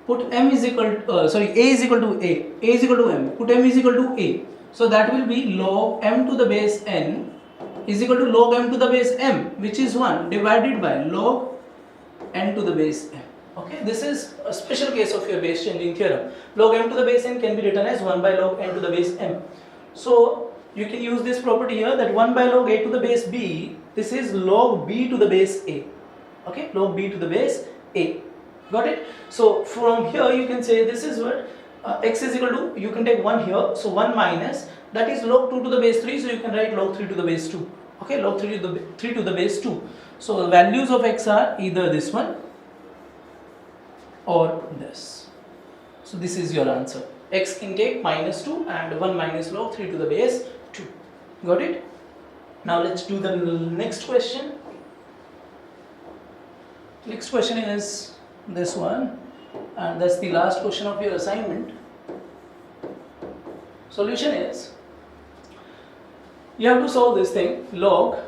Speaker 1: put m is equal to, a is equal to a is equal to m, put m is equal to a, so that will be log m to the base n is equal to log m to the base m, which is 1 divided by log n to the base m. Okay, this is a special case of your base changing theorem. Log m to the base n can be written as 1 by log n to the base m. So you can use this property here, that 1 by log a to the base b, this is log b to the base a. Okay, log b to the base a. Got it? So from here you can say this is what x is equal to, you can take 1 here, so 1 minus, that is log 2 to the base 3, so you can write log 3 to the base 2. Okay, log 3 to the base 2. So the values of x are either this one or this. So this is your answer. X can take minus 2 and 1 minus log 3 to the base 2. Got it? Now let's do the next question. Next question is this one, and that's the last question of your assignment. Solution is, you have to solve this thing, log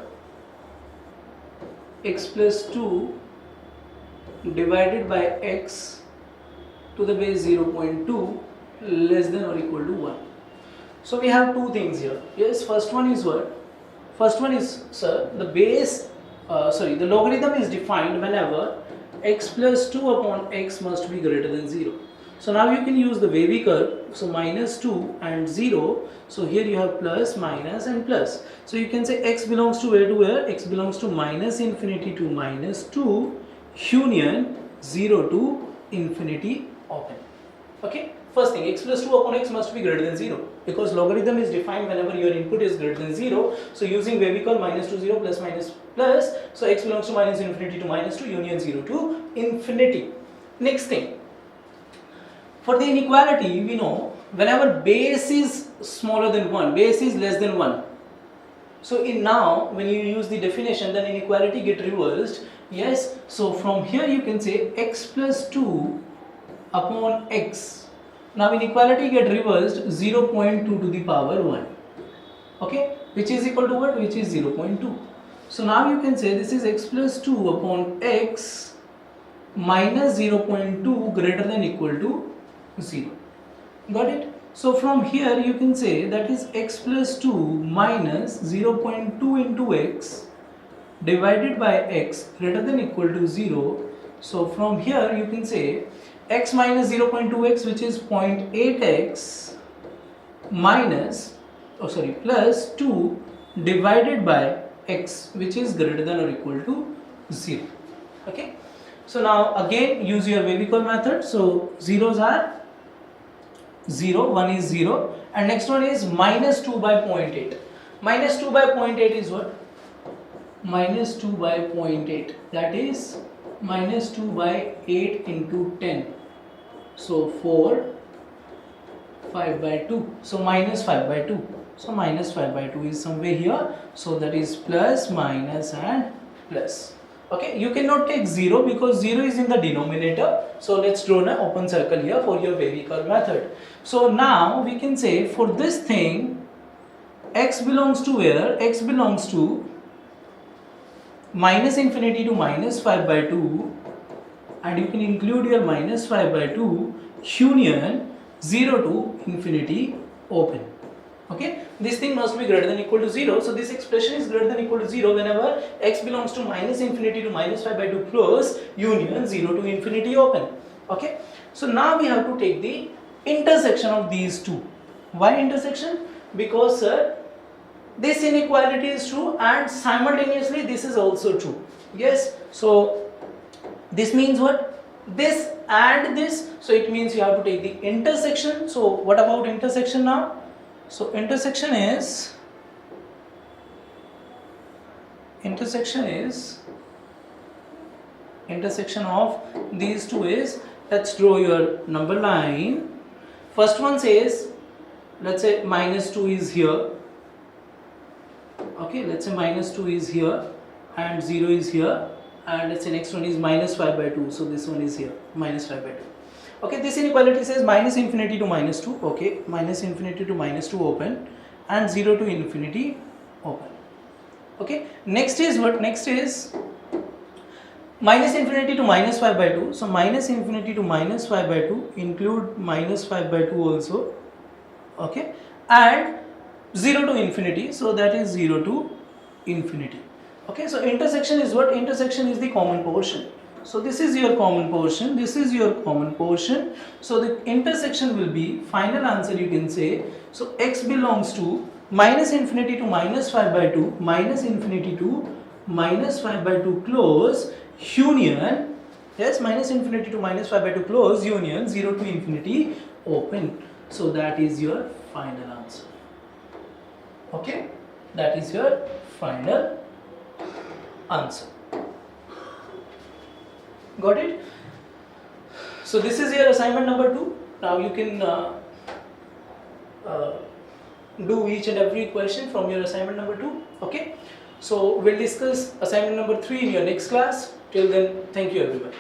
Speaker 1: x plus 2 divided by x to the base 0.2 less than or equal to 1. So we have two things here. Yes, first one is what? First one is, sir, the base, the logarithm is defined whenever x plus 2 upon x must be greater than 0. So now you can use the wavy curve, so minus 2 and 0, so here you have plus, minus and plus. So you can say x belongs to where to where? X belongs to minus infinity to minus 2 union 0 to infinity open. Okay, first thing, x plus 2 upon x must be greater than 0, because logarithm is defined whenever your input is greater than 0. So using wavy curve minus to 0 plus minus plus, so x belongs to minus infinity to minus 2 union 0 to infinity. Next thing, for the inequality we know whenever base is smaller than 1, base is less than 1. So in now when you use the definition, then inequality get reversed. Yes, so from here you can say x plus 2 upon x. Now inequality get reversed, 0.2 to the power 1. Okay, which is equal to what? Which is 0.2. So now you can say this is x plus 2 upon x minus 0.2 greater than equal to 0. Got it? So from here you can say that is x plus 2 minus 0.2 into x divided by x greater than equal to 0. So from here you can say x minus 0.2x, which is 0.8x minus, plus 2 divided by x, which is greater than or equal to 0. Okay, so now again use your wavy curve method. So zeros are 0, one is 0, and next one is minus 2 by 0.8. Minus 2 by 0.8 is what? Minus 2 by 0.8, that is minus 2 by 8 into 10. So 4, 5 by 2. So minus 5 by 2. So minus 5 by 2 is somewhere here. So that is plus, minus and plus. Okay, you cannot take 0 because 0 is in the denominator. So let's draw an open circle here for your wavy curve method. So now we can say for this thing, x belongs to where? X belongs to minus infinity to minus 5 by 2, and you can include your minus 5 by 2 union 0 to infinity open. Okay, this thing must be greater than equal to 0. So this expression is greater than equal to 0 whenever x belongs to minus infinity to minus 5 by 2 plus union 0 to infinity open. Okay, so now we have to take the intersection of these two. Why intersection? Because sir, this inequality is true and simultaneously this is also true. Yes, so this means what? This and this, so it means you have to take the intersection. So what about intersection now? So intersection of these two is, let's draw your number line. First one says, let's say minus 2 is here. Okay, let's say minus 2 is here and 0 is here, and let's say next one is minus 5 by 2. So this one is here, minus 5 by 2. Okay, this inequality says minus infinity to minus 2. Okay, minus infinity to minus 2 open, and 0 to infinity open. Okay, next is what? Next is minus infinity to minus 5 by 2. So minus infinity to minus 5 by 2 include minus 5 by 2 also. Okay, and 0 to infinity, so that is 0 to infinity. Okay, so intersection is what? Intersection is the common portion. So this is your common portion, this is your common portion. So the intersection will be, final answer you can say, so x belongs to minus infinity to minus 5 by 2, minus infinity to minus 5 by 2 close union, yes, minus infinity to minus 5 by 2 close union 0 to infinity open. So that is your final answer. Okay, that is your final answer. Got it? So this is your assignment number 2. Now you can do each and every question from your assignment number 2. Okay, so we'll discuss assignment number 3 in your next class. Till then, thank you everyone.